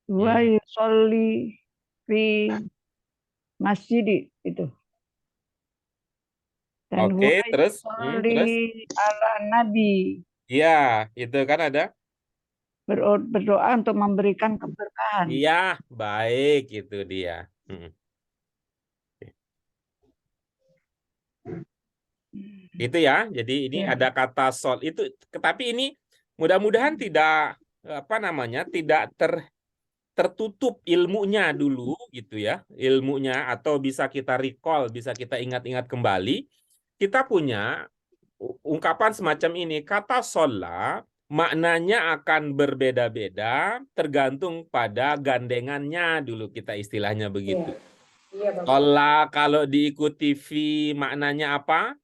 wa yusolli fi masjid itu. Dan Oke, terus? yusolli ala nabi. Ya, itu kan ada. Berdoa untuk memberikan keberkahan. Iya, baik itu dia. Itu ya. Jadi ini ada kata sol itu, tapi ini mudah-mudahan tidak tidak tertutup ilmunya dulu gitu ya. Ilmunya atau bisa kita recall, bisa kita ingat-ingat kembali. Kita punya ungkapan semacam ini, kata sholat maknanya akan berbeda-beda tergantung pada gandengannya dulu kita istilahnya begitu. Sholat kalau diikuti fi maknanya apa?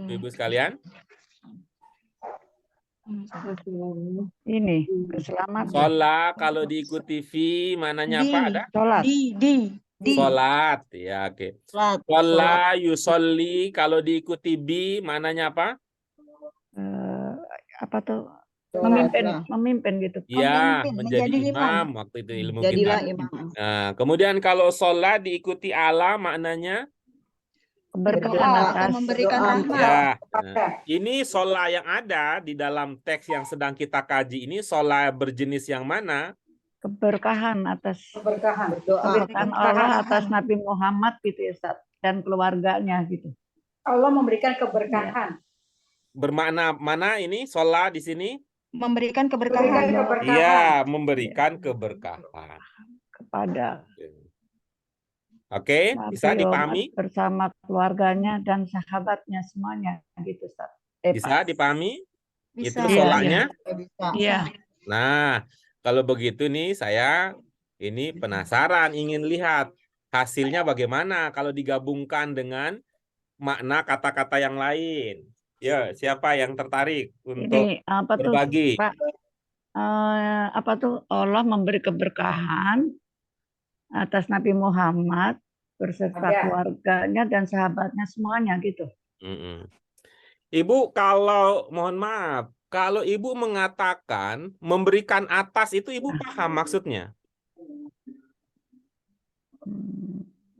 Ibu sekalian? Ini keselamatan. Sholat kalau diikuti fi maknanya apa? Ada? Sholat. Sholat, ya oke. Sholat yusolli kalau diikuti bi maknanya apa? Apa tuh? Memimpin gitu. Iya, menjadi menjadi imam imam. waktu itu ilmu Jadilah kita. imam. Nah, kemudian kalau sholat diikuti ala maknanya Keberkahan Atau atas. memberikan rahmat. ya. Nah, ini sholat yang ada di dalam teks yang sedang kita kaji ini sholat berjenis yang mana? Keberkahan atas. Keberkahan. Keberkahan Allah atas Nabi Muhammad gitu ya Ustaz, dan keluarganya gitu. Allah memberikan keberkahan. Bermakna mana ini sholat di sini? Memberikan keberkahan. Iya, memberikan keberkahan. Kepada Oke, bisa Nabi dipahami? Muhammad bersama keluarganya dan sahabatnya semuanya gitu Ustaz. Bisa Pak. dipahami? Bisa. Itu sholatnya? Iya. Nah, kalau begitu nih saya ini penasaran ingin lihat hasilnya bagaimana kalau digabungkan dengan makna kata-kata yang lain. Ya, siapa yang tertarik untuk Ini apa tuh berbagi? Pak? Apa tuh Allah memberi keberkahan atas Nabi Muhammad berserta keluarganya dan sahabatnya semuanya gitu. Ibu, kalau mohon maaf, kalau Ibu mengatakan memberikan atas itu Ibu paham maksudnya?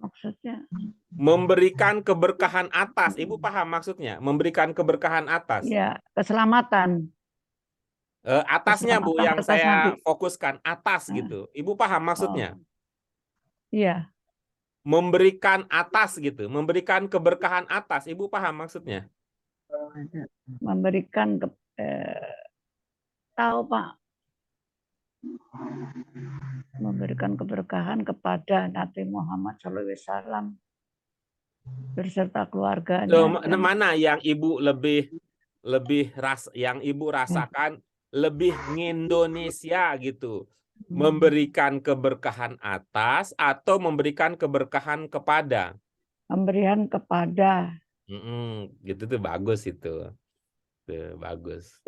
Maksudnya? Memberikan keberkahan atas, Ibu paham maksudnya? Memberikan keberkahan atas. Ya, keselamatan. Atasnya Bu yang atas saya Nabi. fokuskan, atas gitu. Ibu paham maksudnya? Iya. Memberikan atas gitu, memberikan keberkahan atas, Ibu paham maksudnya? Memberikan tahu Pak. Memberikan keberkahan kepada Nabi Muhammad SAW berserta keluarganya. So, mana yang Ibu yang Ibu rasakan lebih ngindonesia gitu? Memberikan keberkahan atas atau memberikan keberkahan kepada? Memberikan kepada. Gitu tuh bagus itu. Tuh, bagus.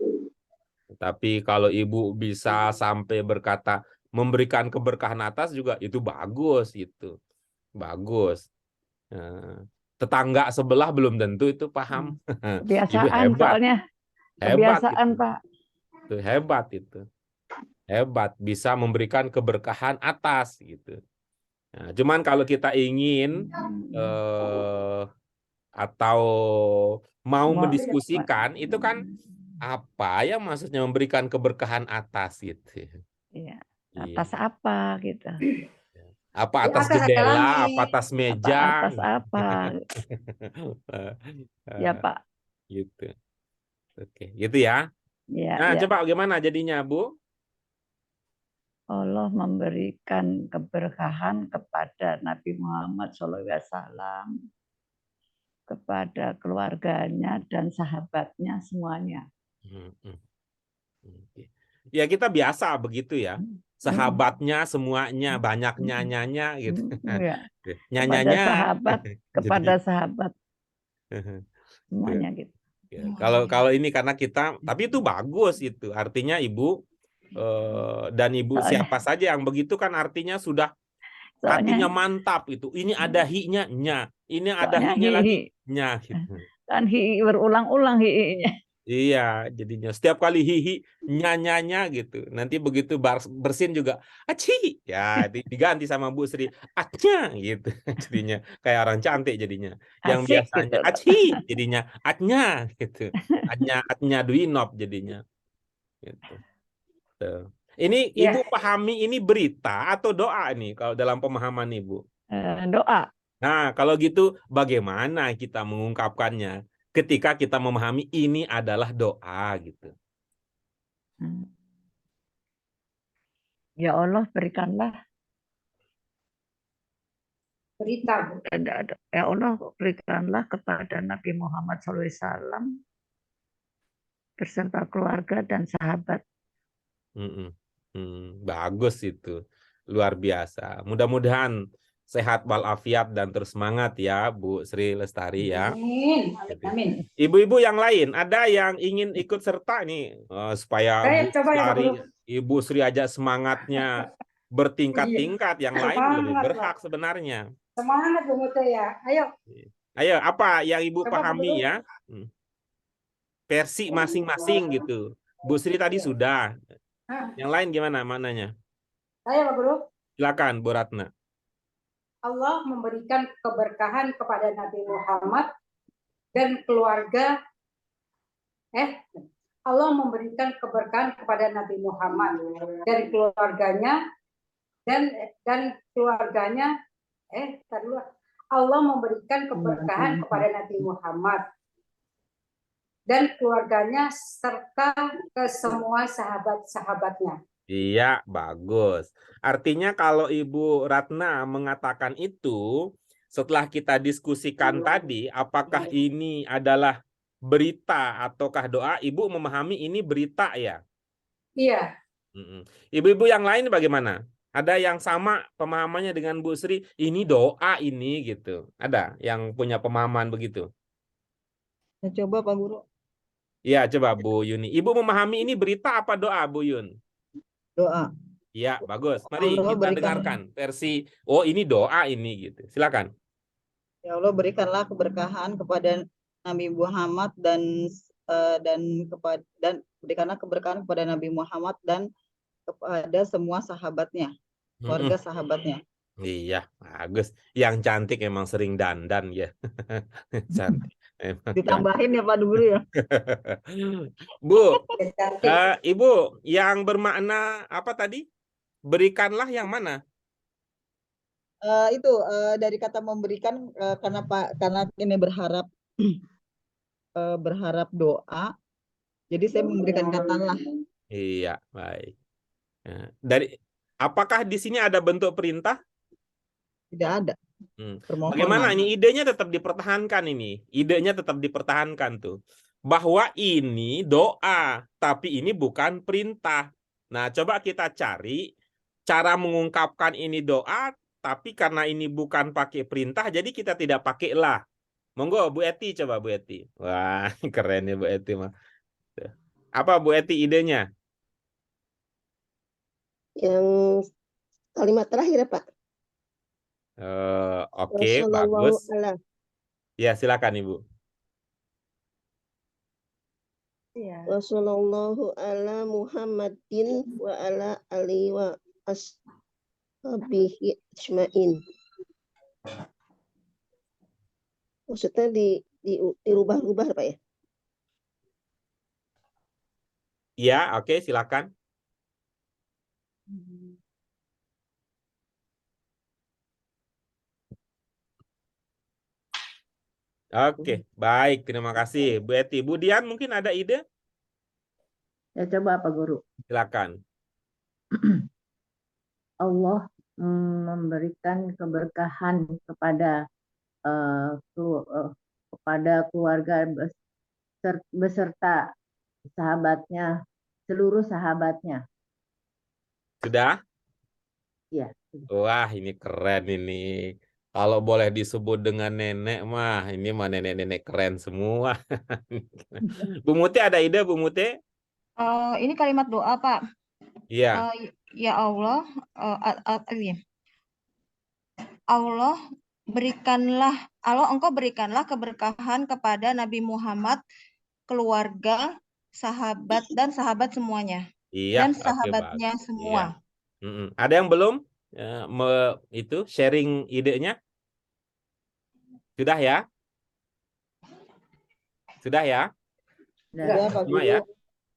Tapi kalau ibu bisa sampai berkata memberikan keberkahan atas juga itu bagus itu. Bagus. Tetangga sebelah belum tentu itu paham. Ibu Kebiasaan hebat. soalnya. Hebat Kebiasaan, itu. Pak. Itu hebat itu. Hebat bisa memberikan keberkahan atas gitu. Nah, cuman kalau kita ingin atau mau mendiskusikan itu kan apa ya maksudnya memberikan keberkahan atas gitu. Iya. Iya. Atas apa gitu. Apa Di atas atas ada jendela, langit. apa atas meja. Atas apa. Ya, Pak. Gitu. Oke, gitu ya. Ya, Nah, ya. coba gimana jadinya, Bu? Allah memberikan keberkahan kepada Nabi Muhammad SAW, kepada keluarganya dan sahabatnya semuanya. Ya kita biasa begitu ya. Sahabatnya semuanya, banyak nyanyanya gitu. Ya. Nyanyanya. Kepada sahabat, kepada sahabat semuanya gitu. Kalau ini karena kita, tapi itu bagus itu. Artinya Ibu dan Ibu siapa saja yang begitu kan artinya sudah hatinya mantap itu. Ini ada hi-nya, nya. Ini ada hi-nya lagi, nya. Gitu. Kan hi berulang-ulang hi-nya. Iya, jadinya setiap kali hihi nyanyanya gitu. Nanti begitu bersin juga aci. Ya, diganti sama Bu Sri acnya gitu. Jadinya kayak orang cantik jadinya. Yang Asik biasanya gitu. aci jadinya atnya gitu. Atnya Dwinop jadinya. Gitu. Tuh. Ini Ibu pahami ini berita atau doa nih kalau dalam pemahaman Ibu? Doa. Nah, kalau gitu bagaimana kita mengungkapkannya? Ketika kita memahami ini adalah doa gitu. Ya Allah berikanlah Berita. Ya Allah berikanlah kepada Nabi Muhammad SAW beserta keluarga dan sahabat. Bagus itu, luar biasa. Mudah-mudahan sehat walafiat dan terus semangat ya Bu Sri Lestari ya. Amin. Amin. Ibu-ibu yang lain ada yang ingin ikut serta nih supaya Bu Lestari, Ibu Sri aja semangatnya bertingkat-tingkat, yang lain lebih berhak sebenarnya. Semangat Bu Mute ya. Ayo. Ayo, apa yang Ibu pahami ya? Versi masing-masing gitu. Bu Sri tadi sudah. Yang lain gimana maknanya? Saya Pak Guru. Silakan Bu Ratna. Allah memberikan keberkahan kepada Nabi Muhammad dan keluarga. Allah memberikan keberkahan kepada Nabi Muhammad dan keluarganya dan keluarganya. Allah memberikan keberkahan kepada Nabi Muhammad dan keluarganya serta ke semua sahabat-sahabatnya. Iya, bagus. Artinya kalau Ibu Ratna mengatakan itu, setelah kita diskusikan tadi, apakah ini adalah berita ataukah doa, Ibu memahami ini berita ya? Iya. Ibu-ibu yang lain bagaimana? Ada yang sama pemahamannya dengan Bu Sri, ini doa ini gitu. Ada yang punya pemahaman begitu? Ya, coba Pak Guru. Iya, coba Bu Yuni. Ibu memahami ini berita apa doa, Bu Yun? Doa. Ya, bagus. Mari Allah kita dengarkan versi, oh ini doa ini gitu. Silakan. Ya Allah berikanlah keberkahan kepada Nabi Muhammad dan berikanlah keberkahan kepada Nabi Muhammad dan kepada semua sahabatnya, keluarga sahabatnya. Iya, bagus. Yang cantik emang sering dandan ya. Cantik. Ditambahin ya Pak Guru ya. Bu, Ibu yang bermakna apa tadi? Berikanlah yang mana? Itu dari kata memberikan karena ini berharap berharap doa. Jadi saya memberikan kata lah. Iya, baik. Dari apakah di sini ada bentuk perintah? Tidak ada. Bagaimana ini idenya tetap dipertahankan ini? Idenya tetap dipertahankan tuh. Bahwa ini doa, tapi ini bukan perintah. Nah, coba kita cari cara mengungkapkan ini doa, tapi karena ini bukan pakai perintah, jadi kita tidak pakai lah. Monggo Bu Eti, coba Bu Eti. Wah, keren ya Bu Eti mah. Apa Bu Eti idenya? Yang kalimat terakhir Pak. Oke, Wassallallahu bagus. ala. Ya, silakan Ibu. Iya. Wassallallahu ala Muhammadin wa ala alihi wa ashabihi ajmain. Maksudnya dirubah-rubah Pak ya? Ya, oke, silakan. Oke, baik. Terima kasih Bu Eti. Bu Dian mungkin ada ide? Ya coba Pak Guru. Silakan. Allah memberikan keberkahan kepada keluarga beserta sahabatnya, seluruh sahabatnya. Sudah? Ya. Wah, ini keren ini. Kalau boleh disebut dengan nenek mah, ini mah nenek-nenek keren semua. Bu Muti ada ide, Bu Muti? Ini kalimat doa, Pak. Iya. Ya Allah, Allah Engkau berikanlah keberkahan kepada Nabi Muhammad, keluarga, sahabat dan sahabat semuanya. Iya, Dan oke, sahabatnya bagus. semua. Iya. Ada yang belum itu sharing idenya? Sudah ya? Sudah ya? Sudah Pak Semua Guru. ya?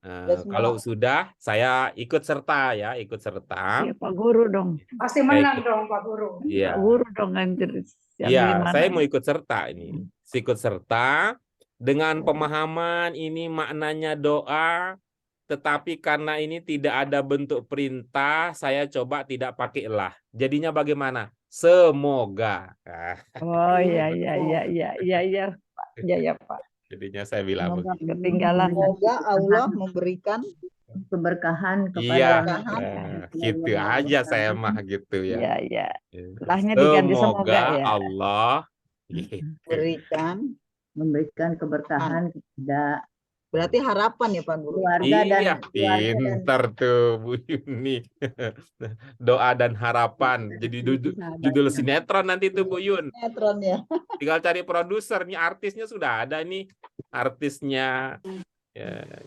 Semua. Kalau sudah, saya ikut serta ya, ikut serta. Ya Pak Guru dong. Pasti menang dong Pak Guru. Iya. Pak Guru dong yang Iya, saya mau ini? ikut serta ini. Ikut serta dengan pemahaman ini maknanya doa, tetapi karena ini tidak ada bentuk perintah, saya coba tidak pakai lah. Jadinya bagaimana? Semoga. Oh iya Pak. Ya Pak. Jadinya saya bilang Semoga begitu. ketinggalan Semoga Allah memberikan keberkahan Iya, kepada gitu aja saya mah gitu ya. Iya. Setelahnya diganti semoga ya. Allah gitu. Memberikan keberkahan kepada berarti harapan ya Pak Guru. keluarga Iya, pinter tuh Bu Yuni. Doa dan harapan. Jadi judul sinetron nanti tuh Bu Yun. Sinetron ya. Tinggal cari produser. Nih artisnya sudah ada nih. Artisnya. Ya.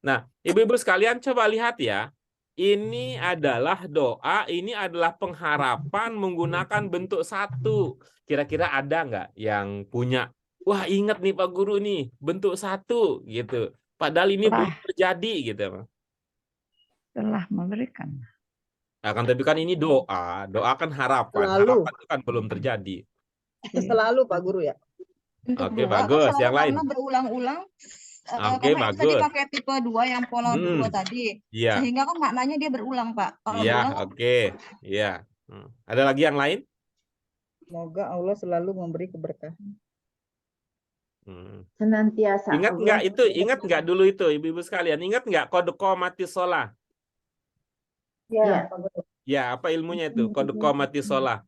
Nah, ibu-ibu sekalian coba lihat ya. Ini adalah doa, ini adalah pengharapan menggunakan bentuk satu. Kira-kira ada nggak yang punya? Wah, ingat nih Pak Guru nih, bentuk satu gitu. Padahal ini belum terjadi gitu. telah memberikan. Nah, tapi kan ini doa, doa kan harapan. Selalu. Harapan itu kan belum terjadi. Selalu Pak Guru ya. Oke, bagus. Yang lain? Karena berulang-ulang. Oke, karena bagus. tadi pakai tipe 2 yang pola 2 tadi. Iya. Sehingga kan maknanya dia berulang, Pak. Kalau Iya, berulang, oke. Iya. Ada lagi yang lain? Semoga Allah selalu memberi keberkahan. Senantiasa. Ingat nggak itu? Ingat nggak dulu itu, ibu-ibu sekalian? Ingat nggak kode qomati sholah? Ya. Pak Guru. Ya, apa ilmunya itu? Kode qomati sholah.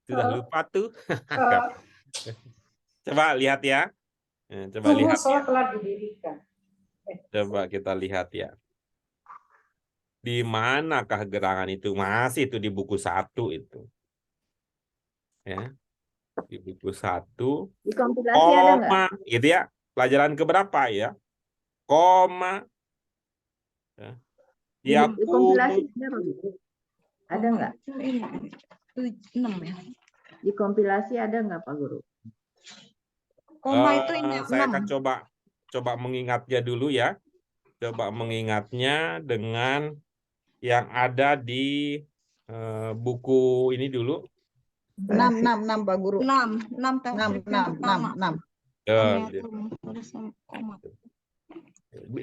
Sudah lupa tuh. Coba lihat ya. Coba Sungguh lihat. sholat telah didirikan. Coba kita lihat ya. Di manakah gerangan itu? Masih itu di buku 1 itu. Ya. Di buku 1. Di kompilasi ada nggak? Koma, gitu ya. Pelajaran keberapa ya? Koma. Ya. Di kompilasi ada nggak? 6 ya. Di kompilasi ada nggak Pak Guru? Koma itu ini saya 6. akan coba mengingatnya dulu ya. Coba mengingatnya dengan yang ada di buku ini dulu. 6 Pak Guru. 6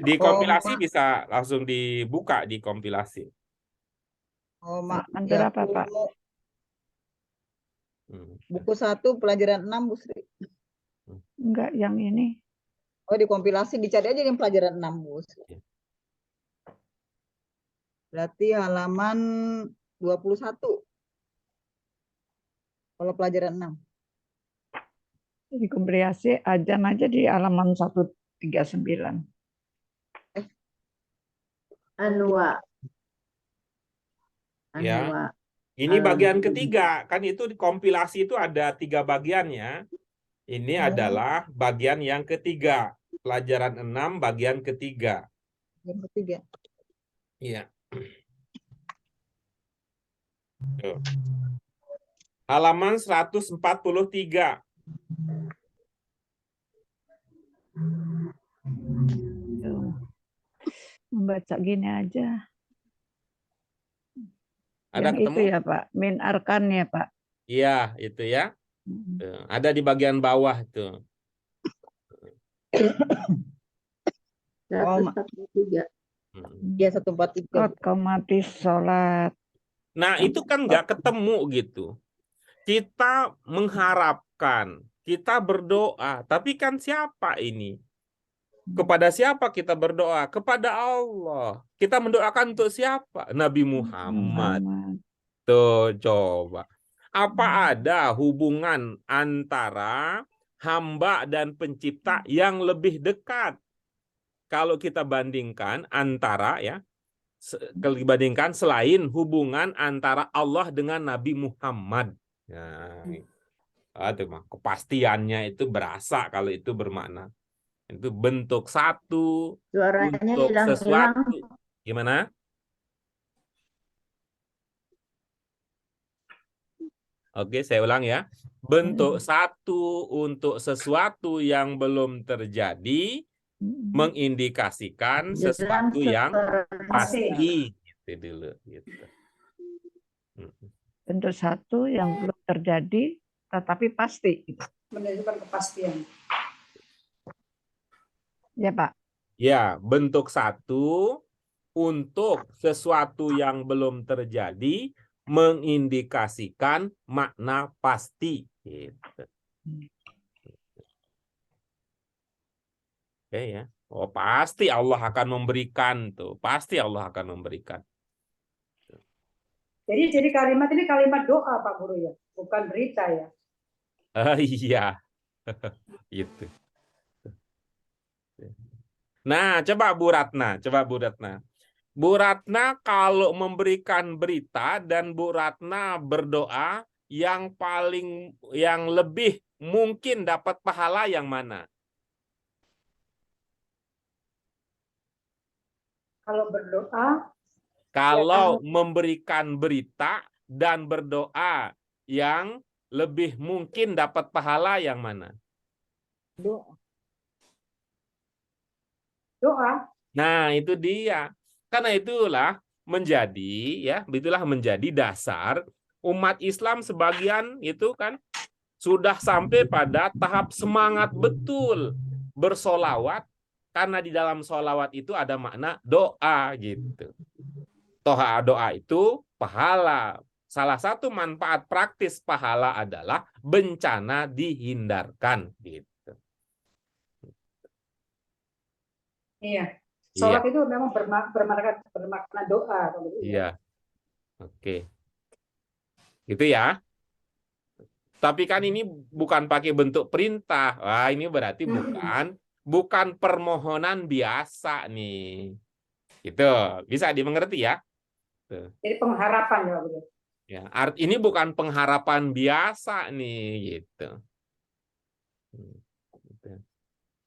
Di kompilasi bisa langsung dibuka di kompilasi. Berapa Pak? Buku 1 pelajaran 6 Bu Sri. Enggak, yang ini. Oh, di kompilasi dicari aja yang pelajaran 6 Bu Sri. Berarti halaman 21. Kalau pelajaran 6. Di komprehensi ajan aja di halaman 139. Anwa. Ya. Anwa. Ini bagian ketiga, kan itu di kompilasi itu ada 3 bagiannya. Ini adalah bagian yang ketiga, pelajaran 6 bagian ketiga. Yang ketiga. Iya. Tuh. Halaman 143. Tuh. Membaca gini aja. Ada Yang ketemu? itu ya Pak, min arkan ya Pak. Iya, itu ya. Tuh. Ada di bagian bawah tuh. 143. Ya 143. Kot komati sholat. Nah, itu kan nggak ketemu gitu. Kita mengharapkan, kita berdoa, tapi kan siapa ini? Kepada siapa kita berdoa? Kepada Allah. Kita mendoakan untuk siapa? Nabi Muhammad. Tuh, coba. Apa ada hubungan antara hamba dan pencipta yang lebih dekat? Kalau kita bandingkan antara ya, dibandingkan selain hubungan antara Allah dengan Nabi Muhammad. Nah, kepastiannya itu berasa kalau itu bermakna. Itu bentuk satu Suaranya untuk hilang-hilang. sesuatu. Gimana? Oke, saya ulang ya. Bentuk satu untuk sesuatu yang belum terjadi mengindikasikan sesuatu yang pasti. Gitu dulu. Gitu. Bentuk satu yang belum terjadi tetapi pasti. Menunjukkan kepastian. Ya Pak. Ya, bentuk satu untuk sesuatu yang belum terjadi mengindikasikan makna pasti. Gitu. Oke ya. Oh, pasti Allah akan memberikan tuh. Pasti Allah akan memberikan. Jadi kalimat ini kalimat doa Pak Guru ya, bukan berita ya. Iya. Gitu. Nah, coba Bu Ratna, Bu Ratna kalau memberikan berita dan Bu Ratna berdoa, yang lebih mungkin dapat pahala yang mana? Kalau berdoa, kalau memberikan berita dan berdoa, yang lebih mungkin dapat pahala yang mana? Doa. Nah, itu dia. Karena itulah menjadi dasar umat Islam sebagian itu kan sudah sampai pada tahap semangat betul bersolawat, karena di dalam solawat itu ada makna doa gitu. Doa itu pahala. Salah satu manfaat praktis pahala adalah bencana dihindarkan gitu. Iya. Sholat itu memang bermakna doa. Iya. Oke. Gitu ya. Tapi kan ini bukan pakai bentuk perintah. Wah, ini berarti bukan permohonan biasa nih. Gitu. Bisa dimengerti ya? Tuh. Jadi pengharapan ya, Bu. Ya, ini bukan pengharapan biasa nih, gitu.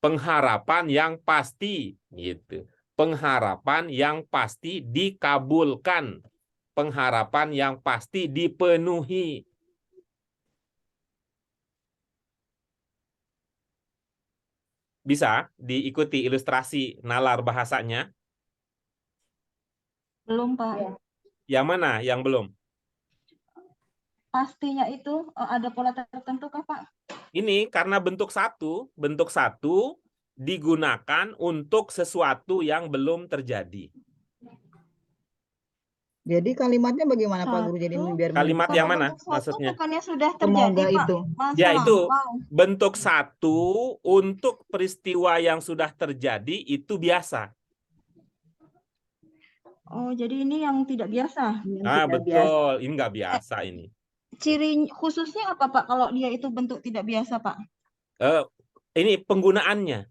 Pengharapan yang pasti, gitu. Pengharapan yang pasti dikabulkan. Pengharapan yang pasti dipenuhi. Bisa diikuti ilustrasi nalar bahasanya? Belum, Pak. Yang mana yang belum? Pastinya itu ada pola tertentu kah, Pak? Ini karena bentuk satu digunakan untuk sesuatu yang belum terjadi. Jadi kalimatnya bagaimana Pak Guru? Jadi biar kalimat yang mana maksudnya? Bukannya sudah terjadi, Pak. Itu. Ya itu bentuk satu untuk peristiwa yang sudah terjadi itu biasa. Oh, jadi ini yang tidak biasa. Betul. Ini nggak biasa ini. Ciri khususnya apa Pak kalau dia itu bentuk tidak biasa Pak? Ini penggunaannya.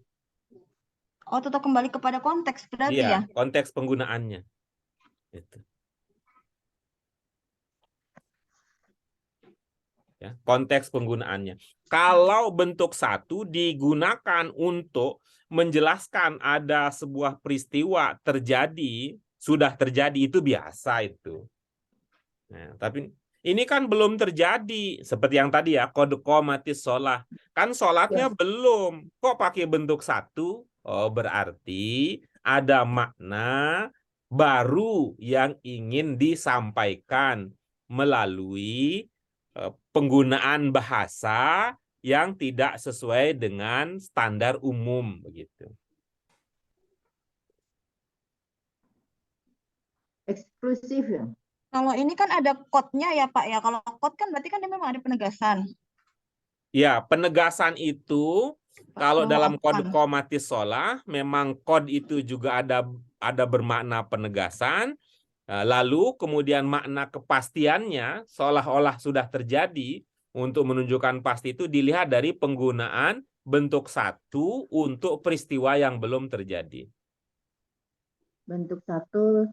Oh, tetap kembali kepada konteks berarti Iya, ya? konteks penggunaannya. Itu. Ya, konteks penggunaannya. Kalau bentuk satu digunakan untuk menjelaskan ada sebuah peristiwa terjadi, sudah terjadi, itu biasa itu. Nah, tapi ini kan belum terjadi, seperti yang tadi ya, qad qomatis shalah. Kan sholatnya belum, kok pakai bentuk satu? Oh, berarti ada makna baru yang ingin disampaikan melalui penggunaan bahasa yang tidak sesuai dengan standar umum begitu. Eksklusif ya. Kalau ini kan ada kode-nya ya Pak ya. Kalau kode kan berarti kan dia memang ada penegasan. Ya, penegasan itu kalau dalam qad Apa? qomatis shalah memang kod itu juga ada bermakna penegasan. Lalu kemudian makna kepastiannya seolah-olah sudah terjadi, untuk menunjukkan pasti itu dilihat dari penggunaan bentuk satu untuk peristiwa yang belum terjadi. Bentuk satu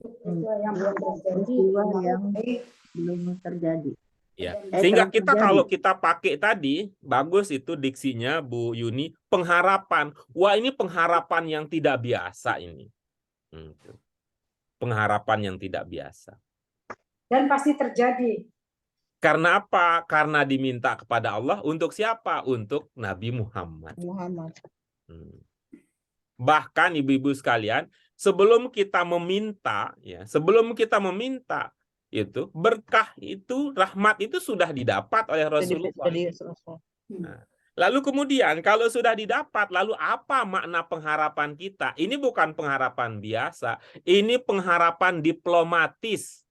peristiwa yang belum terjadi. Ya, sehingga telah kita terjadi. kalau kita pakai tadi, bagus itu diksinya Bu Yuni, pengharapan. Wah, ini pengharapan yang tidak biasa ini. Pengharapan yang tidak biasa. Dan pasti terjadi. Karena apa? Karena diminta kepada Allah untuk siapa? Untuk Nabi Muhammad. Bahkan ibu-ibu sekalian, sebelum kita meminta, ya, itu berkah itu, rahmat itu sudah didapat oleh Rasulullah. Nah, lalu kemudian kalau sudah didapat, lalu apa makna pengharapan kita? Ini bukan pengharapan biasa, ini pengharapan diplomatis.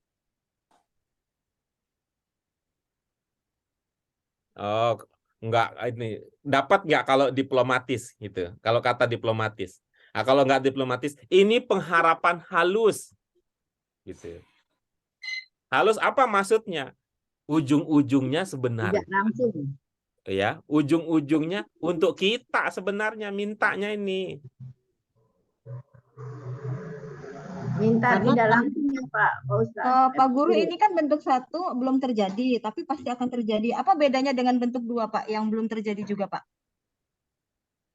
Oh, enggak, ini dapat nggak kalau diplomatis gitu? Kalau kata diplomatis. Nah, kalau nggak diplomatis, ini pengharapan halus, gitu. Halus apa maksudnya? Ujung-ujungnya sebenarnya. Tidak langsung. Ya, ujung-ujungnya untuk kita sebenarnya mintanya ini. Minta tidak langsung ya Pak Ustadz. Pak Guru, ini kan bentuk satu belum terjadi, tapi pasti akan terjadi. Apa bedanya dengan bentuk dua Pak yang belum terjadi juga Pak?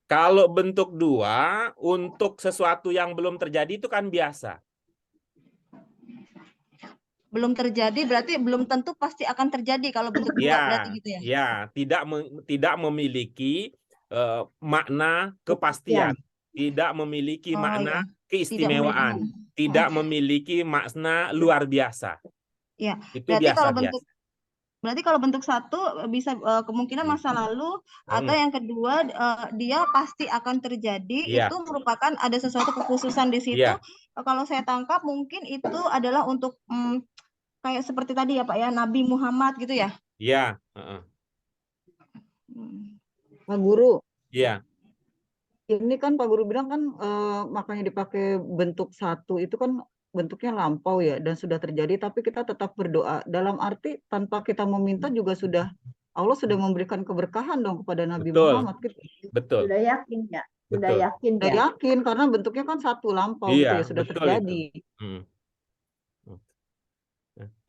Kalau bentuk dua, untuk sesuatu yang belum terjadi itu kan biasa. Belum terjadi berarti belum tentu pasti akan terjadi kalau bentuk dua berarti gitu ya? Ya, tidak memiliki makna kepastian, tidak memiliki makna keistimewaan, tidak memiliki makna luar biasa. Ya, itu berarti kalau bentuk satu bisa kemungkinan masa lalu, atau yang kedua dia pasti akan terjadi. Itu merupakan ada sesuatu kekhususan di situ. Kalau saya tangkap mungkin itu adalah untuk kayak seperti tadi ya Pak ya, Nabi Muhammad gitu ya? Iya. Pak Guru. Iya. Ini kan Pak Guru bilang kan makanya dipakai bentuk satu itu kan bentuknya lampau ya dan sudah terjadi, tapi kita tetap berdoa. Dalam arti tanpa kita meminta juga sudah Allah sudah memberikan keberkahan dong kepada Nabi Muhammad. Gitu. Betul. Sudah yakin ya? Sudah Betul. yakin ya? Sudah yakin karena bentuknya kan satu lampau gitu ya, sudah terjadi.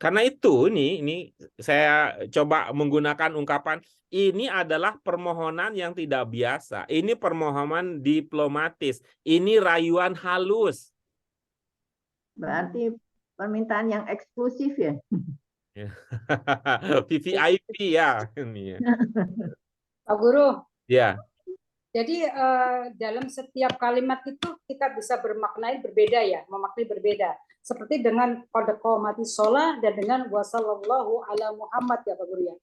Karena itu ini saya coba menggunakan ungkapan ini adalah permohonan yang tidak biasa. Ini permohonan diplomatis. Ini rayuan halus. Berarti permintaan yang eksklusif ya? VVIP ya ini ya. Pak Guru. Ya. Jadi dalam setiap kalimat itu kita bisa bermaknai berbeda ya, memaknai berbeda. Seperti dengan qad qomatis shalah dan dengan wasallallahu ala Muhammad ya Pak Guru ya.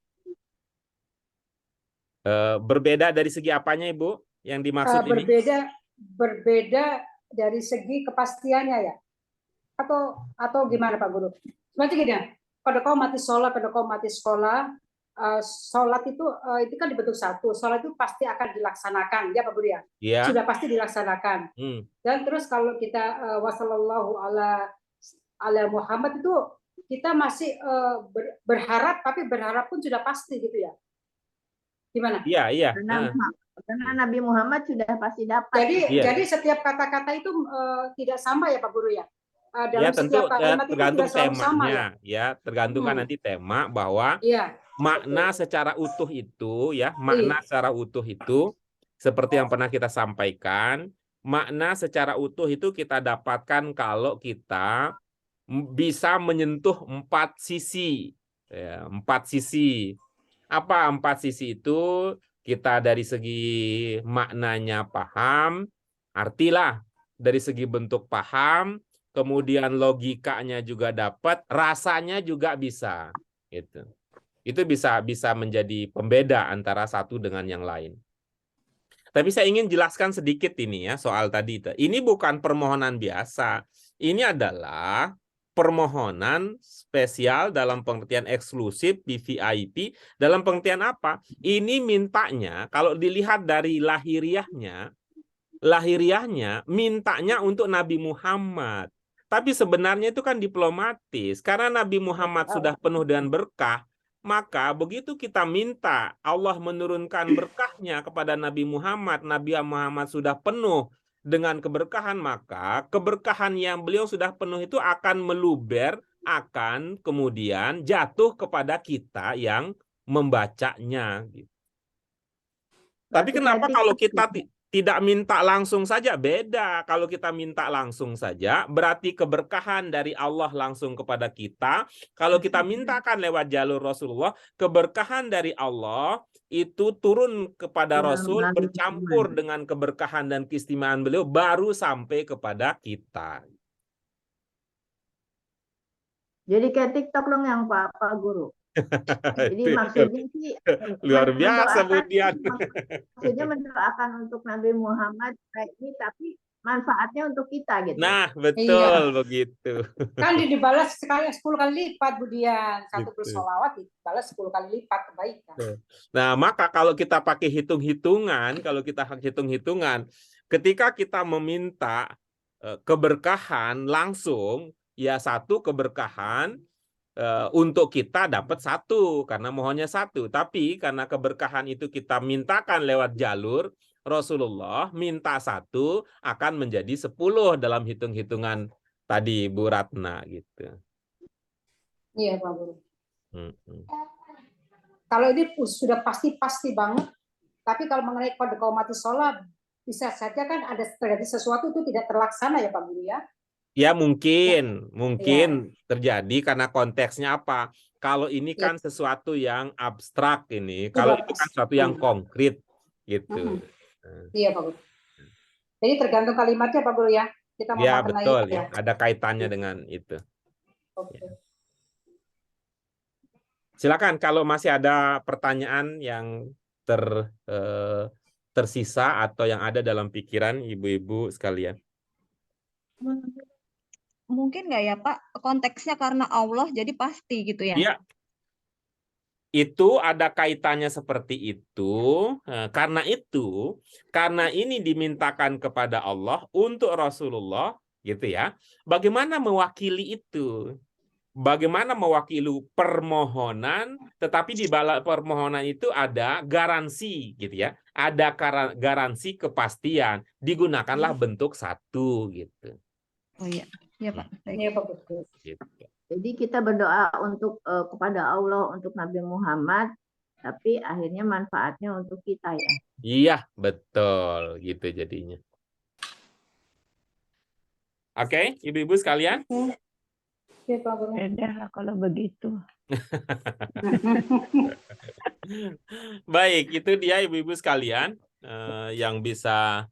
Berbeda dari segi apanya Ibu yang dimaksud ini? Berbeda dari segi kepastiannya ya. Atau gimana Pak Guru? Seperti gini ya, qad qomatis shalah, sholat itu kan dibentuk satu. Sholat itu pasti akan dilaksanakan, ya Pak Guru ya. Ya. Sudah pasti dilaksanakan. Dan terus kalau kita wasallallahu ala Muhammad itu kita masih berharap, tapi berharap pun sudah pasti gitu ya. Gimana? Iya. Karena Nabi Muhammad sudah pasti dapat. Jadi setiap kata-kata itu tidak sama ya Pak Guru ya? Dalam tentu setiap kalimat tergantung itu tidak selalu sama temanya, ya tergantung kan nanti tema bahwa makna secara utuh itu ya, makna secara utuh itu seperti yang pernah kita sampaikan, makna secara utuh itu kita dapatkan kalau kita bisa menyentuh 4 sisi. Ya, 4 sisi. Apa 4 sisi itu? Kita dari segi maknanya paham, artilah dari segi bentuk paham, kemudian logikanya juga dapat, rasanya juga bisa. Gitu. Itu bisa menjadi pembeda antara satu dengan yang lain. Tapi saya ingin jelaskan sedikit ini ya soal tadi. Ini bukan permohonan biasa. Ini adalah permohonan spesial dalam pengertian eksklusif VIP. Dalam pengertian apa? Ini mintanya kalau dilihat dari lahiriahnya mintanya untuk Nabi Muhammad. Tapi sebenarnya itu kan diplomatis. Karena Nabi Muhammad sudah penuh dengan berkah, maka begitu kita minta Allah menurunkan berkahnya kepada Nabi Muhammad sudah penuh dengan keberkahan, maka keberkahan yang beliau sudah penuh itu akan meluber, akan kemudian jatuh kepada kita yang membacanya. Tapi kenapa kalau kita tidak minta langsung saja? Beda. Kalau kita minta langsung saja, berarti keberkahan dari Allah langsung kepada kita. Kalau kita mintakan lewat jalur Rasulullah, keberkahan dari Allah itu turun kepada Rasul, bercampur dengan keberkahan dan keistimewaan beliau, baru sampai kepada kita. Jadi kayak TikTok dong yang Pak Guru. Jadi maksudnya sih luar biasa kemudian. Maksudnya mendoakan untuk Nabi Muhammad kayak ini, tapi manfaatnya untuk kita gitu. Nah, betul begitu. Kan dibalas 10 kali lipat, Bu Dian. Satu bersolawat dibalas 10 kali lipat kebaikan. Nah, maka kalau kita pakai hitung-hitungan, ketika kita meminta keberkahan langsung, ya satu keberkahan untuk kita dapat 1 karena mohonnya 1, tapi karena keberkahan itu kita mintakan lewat jalur Rasulullah, minta 1 akan menjadi 10 dalam hitung-hitungan tadi Bu Ratna gitu. Iya Pak Guru. Kalau ini sudah pasti banget, tapi kalau mengenai kode qaumatis sholat bisa saja kan ada terjadi sesuatu itu tidak terlaksana ya Pak Guru ya. Ya mungkin terjadi karena konteksnya apa? Kalau ini kan sesuatu yang abstrak ini, kalau itu kan sesuatu yang konkret gitu. Iya Pak Guru. Jadi tergantung kalimatnya Pak Guru ya. Kita mau betul ya. Ada kaitannya dengan itu. Oke. Silakan kalau masih ada pertanyaan yang tersisa atau yang ada dalam pikiran ibu-ibu sekalian. Mungkin nggak ya Pak, konteksnya karena Allah jadi pasti gitu ya? Iya, itu ada kaitannya seperti itu. Karena ini dimintakan kepada Allah untuk Rasulullah gitu ya. Bagaimana mewakili itu? Bagaimana mewakili permohonan, tetapi di balik permohonan itu ada garansi gitu ya. Ada garansi kepastian, digunakanlah bentuk 1 gitu. Oh iya. Iya Pak. Iya Pak Guru. Jadi kita berdoa untuk kepada Allah untuk Nabi Muhammad, tapi akhirnya manfaatnya untuk kita ya. Iya, betul gitu jadinya. Oke, ibu-ibu sekalian. Iya Pak Guru. Beda kalau begitu. Baik, itu dia ibu-ibu sekalian yang bisa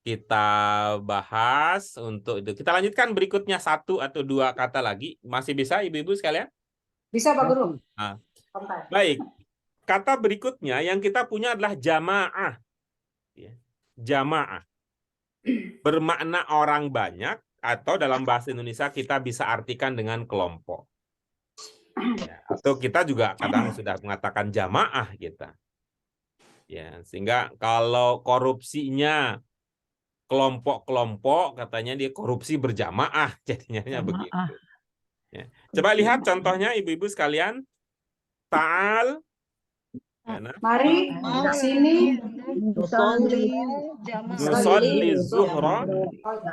kita bahas untuk itu. Kita lanjutkan berikutnya 1 atau 2 kata lagi. Masih bisa ibu-ibu sekalian? Bisa Pak Guru. Nah, baik. Kata berikutnya yang kita punya adalah jamaah. Jamaah. Bermakna orang banyak atau dalam bahasa Indonesia kita bisa artikan dengan kelompok. Ya, atau kita juga kadang sudah mengatakan jamaah kita. Ya, sehingga kalau korupsinya kelompok-kelompok katanya dia korupsi berjamaah jadinya begitu. Ya. Coba lihat contohnya ibu-ibu sekalian. Ta'al. Mari ke sini Nusolli. Nusolli zuhra.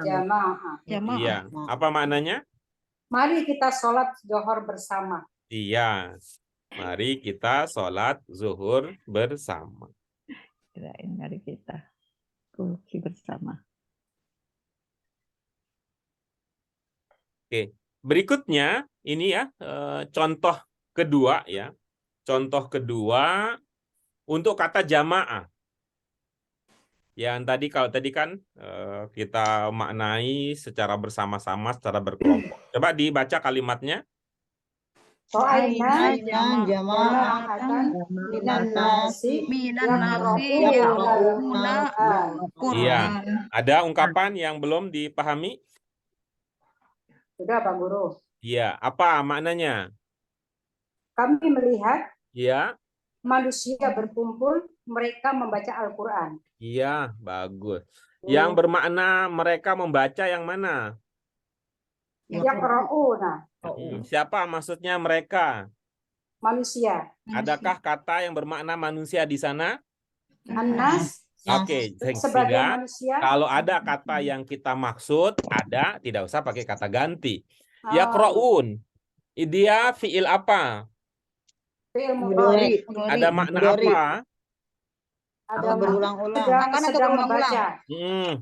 jamaah. Iya. Apa maknanya? Mari kita sholat zuhur bersama. Iya. Mari kita sholat zuhur bersama. Kirain dari kita. Kunci bersama. Oke. Berikutnya ini ya contoh kedua ya. Contoh kedua untuk kata jamaah. Yang tadi kalau tadi kan kita maknai secara bersama-sama, secara berkelompok. Coba dibaca kalimatnya. Soalnya jama'atan minan nasi Iya. Ada ungkapan yang belum dipahami? Sudah Pak Guru. Iya. Apa maknanya? Kami melihat Iya. manusia berkumpul, mereka membaca Al-Quran. Iya, bagus. Yang bermakna mereka membaca yang mana? Yaqra'una, Siapa maksudnya mereka? manusia. Adakah kata yang bermakna manusia di sana? An-nas, Oke, sebagai sehingga manusia. kalau ada kata yang kita maksud, ada, tidak usah pakai kata ganti. Yaqra'un. Dia fiil apa? Fi'il mudhari. Ada makna apa? Ada berulang-ulang. sedang membaca.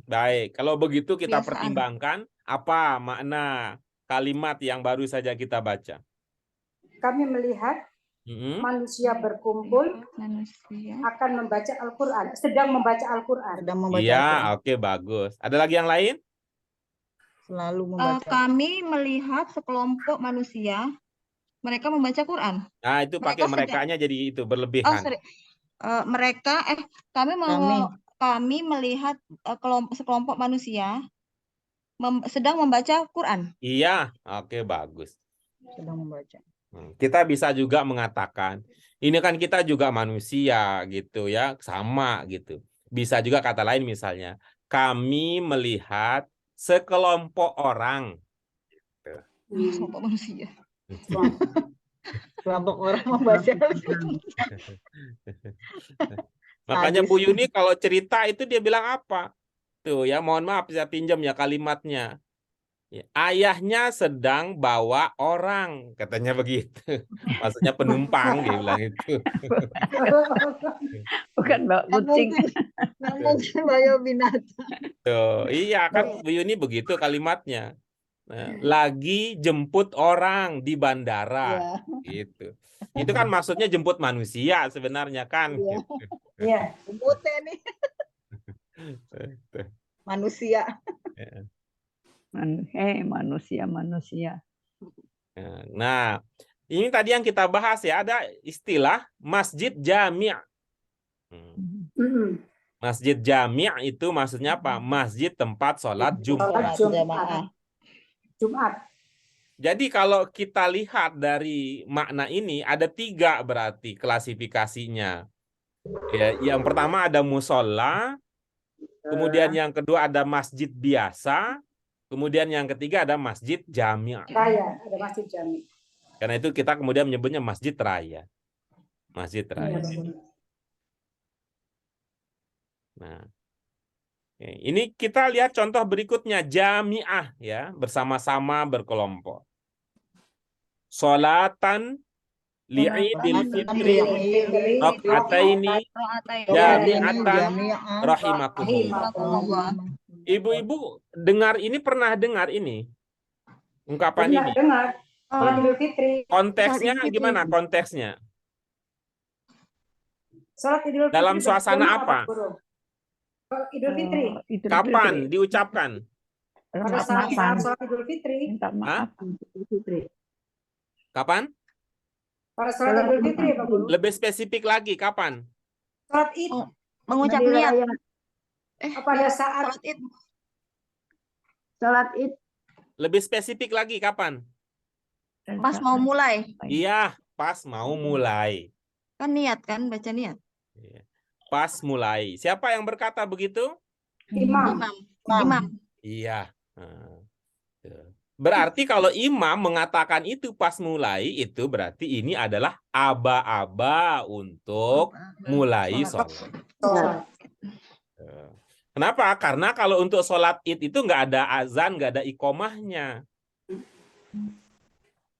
Baik, kalau begitu kita Kebiasaan. pertimbangkan apa makna kalimat yang baru saja kita baca. Kami melihat manusia berkumpul akan membaca Al-Quran, sedang membaca Al-Quran. Iya, oke, bagus. Ada lagi yang lain? Selalu membaca. Kami melihat sekelompok manusia, mereka membaca Quran. Nah, itu pakai Mereka merekanya jadi itu Oh, berlebihan. sorry. Kami melihat sekelompok manusia sedang membaca Quran. Iya, oke, bagus. Sedang membaca. Kita bisa juga mengatakan, ini kan kita juga manusia gitu ya, sama gitu. Bisa juga kata lain misalnya, kami melihat sekelompok orang. Sekelompok manusia. Kelompok orang membaca. Makanya Bu Yuni kalau cerita itu dia bilang apa? Tuh ya, mohon maaf saya pinjam ya kalimatnya. Ya, ayahnya sedang bawa orang, katanya begitu. Maksudnya penumpang, dia bilang itu. Bukan bawa kucing. Mungkin bawa binatang. Tuh, iya kan Bu Yuni begitu kalimatnya. Nah, lagi jemput orang di bandara, gitu. Itu kan maksudnya jemput manusia sebenarnya kan. Iya. Jemputnya nih. Manusia. Manusia. Nah, ini tadi yang kita bahas ya, ada istilah masjid jami'. Masjid jami' itu maksudnya apa? Masjid tempat sholat Jumat. Jumat. Jadi kalau kita lihat dari makna ini ada 3 berarti klasifikasinya. Ya, yang pertama ada musola, kemudian yang kedua ada masjid biasa, kemudian yang ketiga ada masjid jami'. Raya, ada masjid jami'. Karena itu kita kemudian menyebutnya masjid raya. Masjid raya. Nah, ini kita lihat contoh berikutnya, jami'ah ya, bersama-sama berkelompok. Sholatan li'idil fitri rakaataini jami'atan rahimakumullah. Ibu-ibu dengar ini, pernah dengar ini? Ungkapan ini? Dengar. Sholat Idul Fitri. Konteksnya gimana konteksnya? Sholat Idul Fitri. Dalam suasana apa? Idul Fitri. Kapan diucapkan? Pada saat sholat Idul Fitri. Minta maaf. Kapan? Pada sholat Idul Fitri, Pak Guru. Lebih spesifik lagi, kapan? Sholat Id. Mengucap niat. Pada saat Sholat Id. Sholat Id. Lebih spesifik lagi, kapan? Pas mau mulai. Iya, pas mau mulai. Kan niat kan, baca niat. Pas mulai. Siapa yang berkata begitu? imam. Imam. Iya. Berarti kalau imam mengatakan itu pas mulai, itu berarti ini adalah aba-aba untuk mulai sholat. Kenapa? Karena kalau untuk sholat id itu nggak ada azan, nggak ada iqomahnya.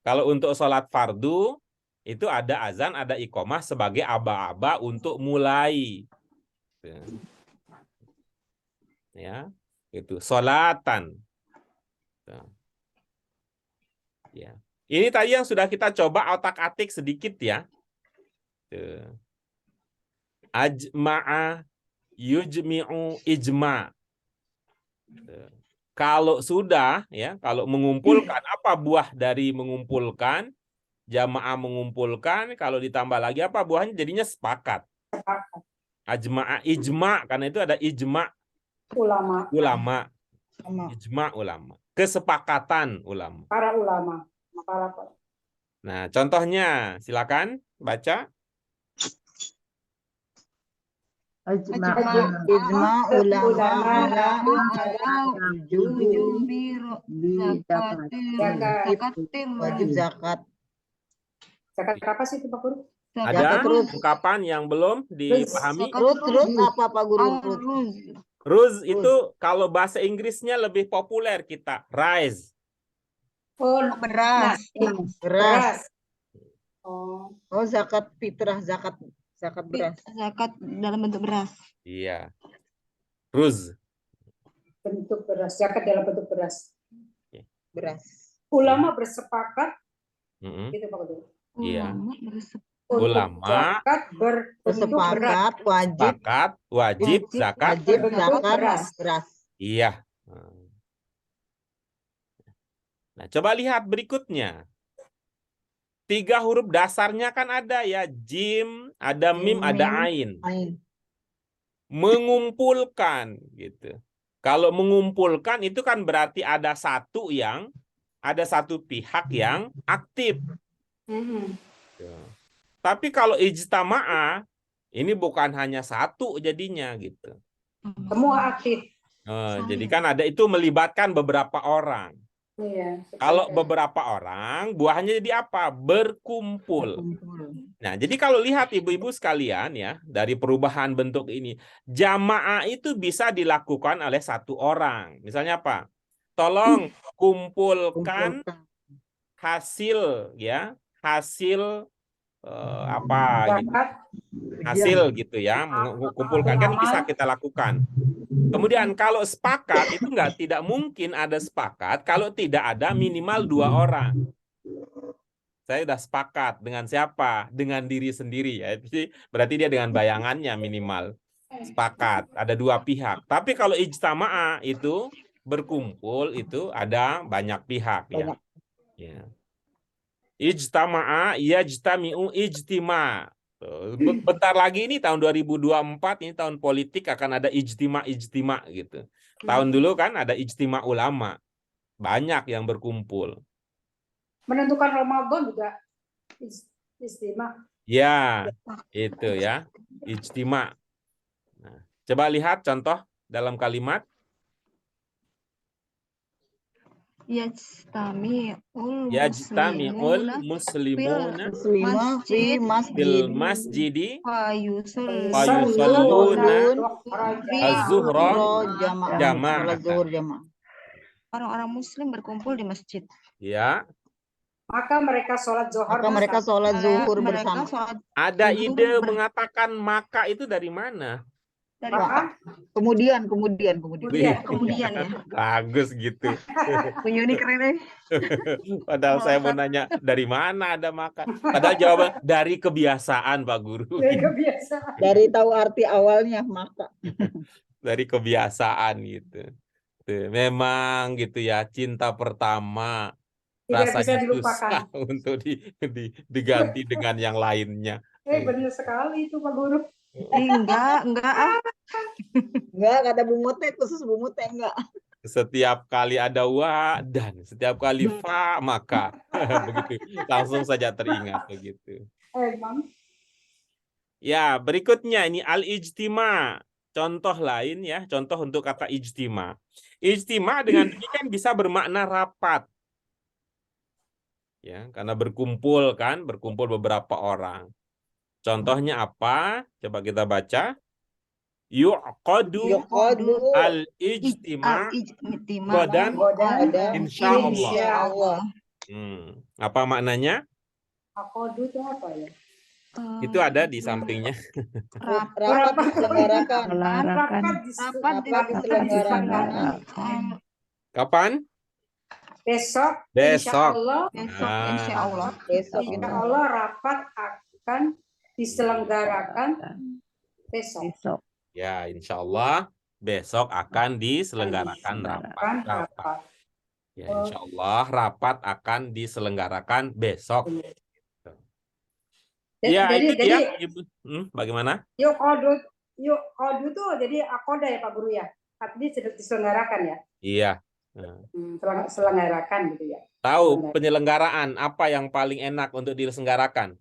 Kalau untuk sholat fardu, itu ada azan, ada iqomah sebagai aba-aba untuk mulai. Ya, itu sholatan. Ya. Ini tadi yang sudah kita coba otak-atik sedikit ya. Ajma'a yujmi'u ijma. Kalau sudah ya, kalau mengumpulkan, apa buah dari mengumpulkan? Jamaah mengumpulkan, kalau ditambah lagi apa buahnya? Jadinya sepakat. Ajma'a ijma, karena itu ada ijma ulama. Ijma ulama. Kesepakatan ulama. Para ulama. Nah, contohnya silakan baca. Ijma ulama wajib zakat. Zakat apa sih itu Pak Guru? Ada ungkapan yang belum dipahami. Terus apa Pak Guru? Ruz itu kalau bahasa Inggrisnya lebih populer kita. Rise. Oh, Beras. Beras. Oh, Oh, zakat fitrah, zakat beras. Zakat dalam bentuk beras. Iya. Ruz. bentuk beras, zakat dalam bentuk beras. Beras. Ulama bersepakat, Mm-mm. gitu Pak Guru. Iya. Untuk Ulama zakat berbentuk beras. Bersepakat wajib Zakat, wajib, zakat. wajib berbentuk zakat beras. beras. Iya. Nah, coba lihat berikutnya. 3 huruf dasarnya kan ada ya, jim, ada mim, ada ain. Mengumpulkan gitu. Kalau mengumpulkan itu kan berarti ada satu pihak yang aktif. Tapi kalau ijtama'a ini bukan hanya satu jadinya gitu. Semua aktif. Jadi kan ada itu melibatkan beberapa orang. Iya. Kalau beberapa orang, buahnya jadi apa? Berkumpul. Nah, jadi kalau lihat ibu-ibu sekalian ya, dari perubahan bentuk ini, jamaah itu bisa dilakukan oleh satu orang. Misalnya apa? Tolong kumpulkan hasil ya, hasil apa gitu. Hasil gitu ya, mengumpulkan kan bisa kita lakukan. Kemudian kalau sepakat itu tidak mungkin ada sepakat kalau tidak ada minimal 2 orang. Saya sudah sepakat dengan siapa? Dengan diri sendiri ya. Jadi berarti dia dengan bayangannya minimal sepakat. Ada 2 pihak. Tapi kalau ijtama'a itu berkumpul itu ada banyak pihak ya. Ya. Ijtama'a yajtami'u ijtima'. Bentar lagi ini tahun 2024 ini tahun politik akan ada ijtima gitu. Tahun dulu kan ada ijtima ulama. Banyak yang berkumpul. Menentukan Ramadan juga ijtima. Ya, itu ya. Ijtima. Nah, coba lihat contoh dalam kalimat. Yajtami'ul muslimuna fil masjidi fayusalluna az-zuhra jama'ah. Orang-orang muslim berkumpul di masjid. Ya. Maka mereka sholat zuhur bersama. Ada ide mengatakan maka itu dari mana? Dari Kemudian ya. Bagus gitu. Ini keren. Padahal saya mau nanya dari mana ada maka. Padahal jawaban dari kebiasaan Pak Guru. Dari tahu arti awalnya maka. Dari kebiasaan gitu. Memang gitu ya, cinta pertama rasanya susah untuk diganti dengan yang lainnya. Benar sekali itu Pak Guru. Enggak. Enggak, kata Bu Mute, khusus Bu Mute enggak. Setiap kali ada wa dan setiap kali fa maka begitu langsung saja teringat begitu. Ya, berikutnya ini al-ijtima. Contoh lain ya, contoh untuk kata ijtima. Ijtima dengan demikian bisa bermakna rapat. Ya, karena berkumpul kan, berkumpul beberapa orang. Contohnya apa? Coba kita baca. Yuqadu al-ijtima' godan insyaallah. Apa maknanya? Akodu itu apa ya? Itu ada di sampingnya. Rapat diselenggarakan. Kapan? Besok. Besok. Insya Allah rapat akan diselenggarakan besok. Ya, insya Allah besok akan diselenggarakan rapat. Ya, insya Allah rapat akan diselenggarakan besok. Ya, itu dia. Ibu. Bagaimana? Yuk kodu tuh jadi akoda ya Pak Guru ya. Artinya diselenggarakan ya. Iya. Selenggarakan gitu ya. Tahu penyelenggaraan apa yang paling enak untuk diselenggarakan?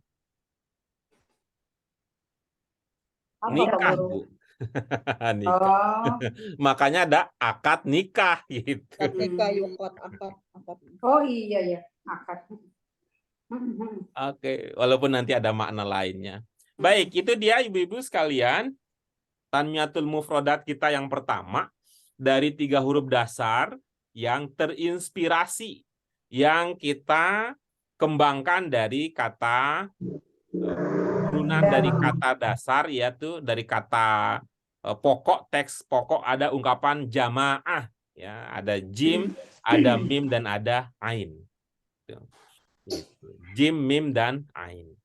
Nikah, Bu. Nikah. Makanya ada akad nikah gitu. Akad nikah, akad. Oh iya ya, akad. Oke, walaupun nanti ada makna lainnya. Baik, itu dia ibu-ibu sekalian. Tanmiyatul mufrodat kita yang pertama dari 3 huruf dasar yang terinspirasi, yang kita kembangkan dari kata turunan dari kata dasar, yaitu dari kata pokok, teks pokok ada ungkapan jamaah, ya, ada jim, ada mim dan ada ain. Jim, mim dan ain.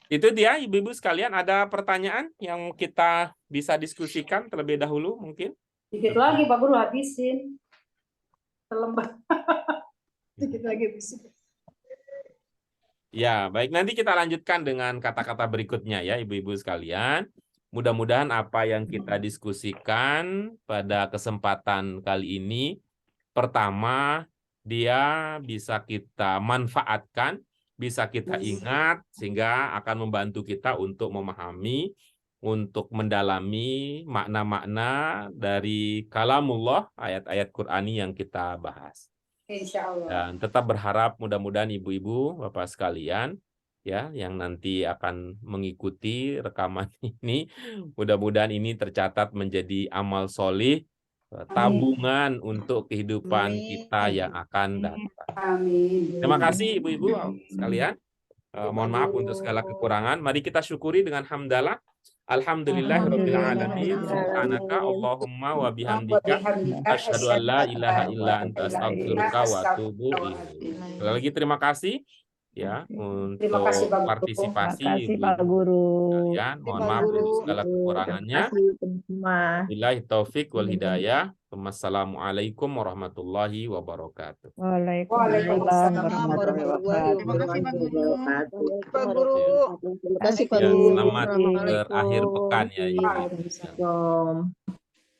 Itu dia ibu-ibu sekalian. Ada pertanyaan yang kita bisa diskusikan terlebih dahulu mungkin? Dikit lagi Pak Guru habisin. Selembar. Dikit lagi habisin. Ya, baik. Nanti kita lanjutkan dengan kata-kata berikutnya ya ibu-ibu sekalian. Mudah-mudahan apa yang kita diskusikan pada kesempatan kali ini, pertama, dia bisa kita manfaatkan, bisa kita ingat, sehingga akan membantu kita untuk memahami, untuk mendalami makna-makna dari kalamullah, ayat-ayat Qur'ani yang kita bahas. Insya Allah. Dan tetap berharap mudah-mudahan ibu-ibu, bapak sekalian, ya, yang nanti akan mengikuti rekaman ini, mudah-mudahan ini tercatat menjadi amal solih, tabungan untuk kehidupan kita yang akan datang. Amin. Terima kasih ibu-ibu sekalian. Mohon maaf untuk segala kekurangan. Mari kita syukuri dengan hamdalah. Alhamdulillahirabbil alamin. Subhanaka Allahumma wa bihamdika asyhadu an la ilaha illa anta astaghfiruka wa atubu ilaik. Sekali lagi terima kasih ya untuk partisipasi Pak Guru. kalian. Mohon maaf untuk segala kekurangannya. Billahi taufik wal hidayah. Wassalamualaikum warahmatullahi wabarakatuh. Waalaikumsalam warahmatullahi wabarakatuh. Pak Guru. Terima kasih Pak Ya, Guru. selamat berakhir pekan ya. Waalaikumsalam.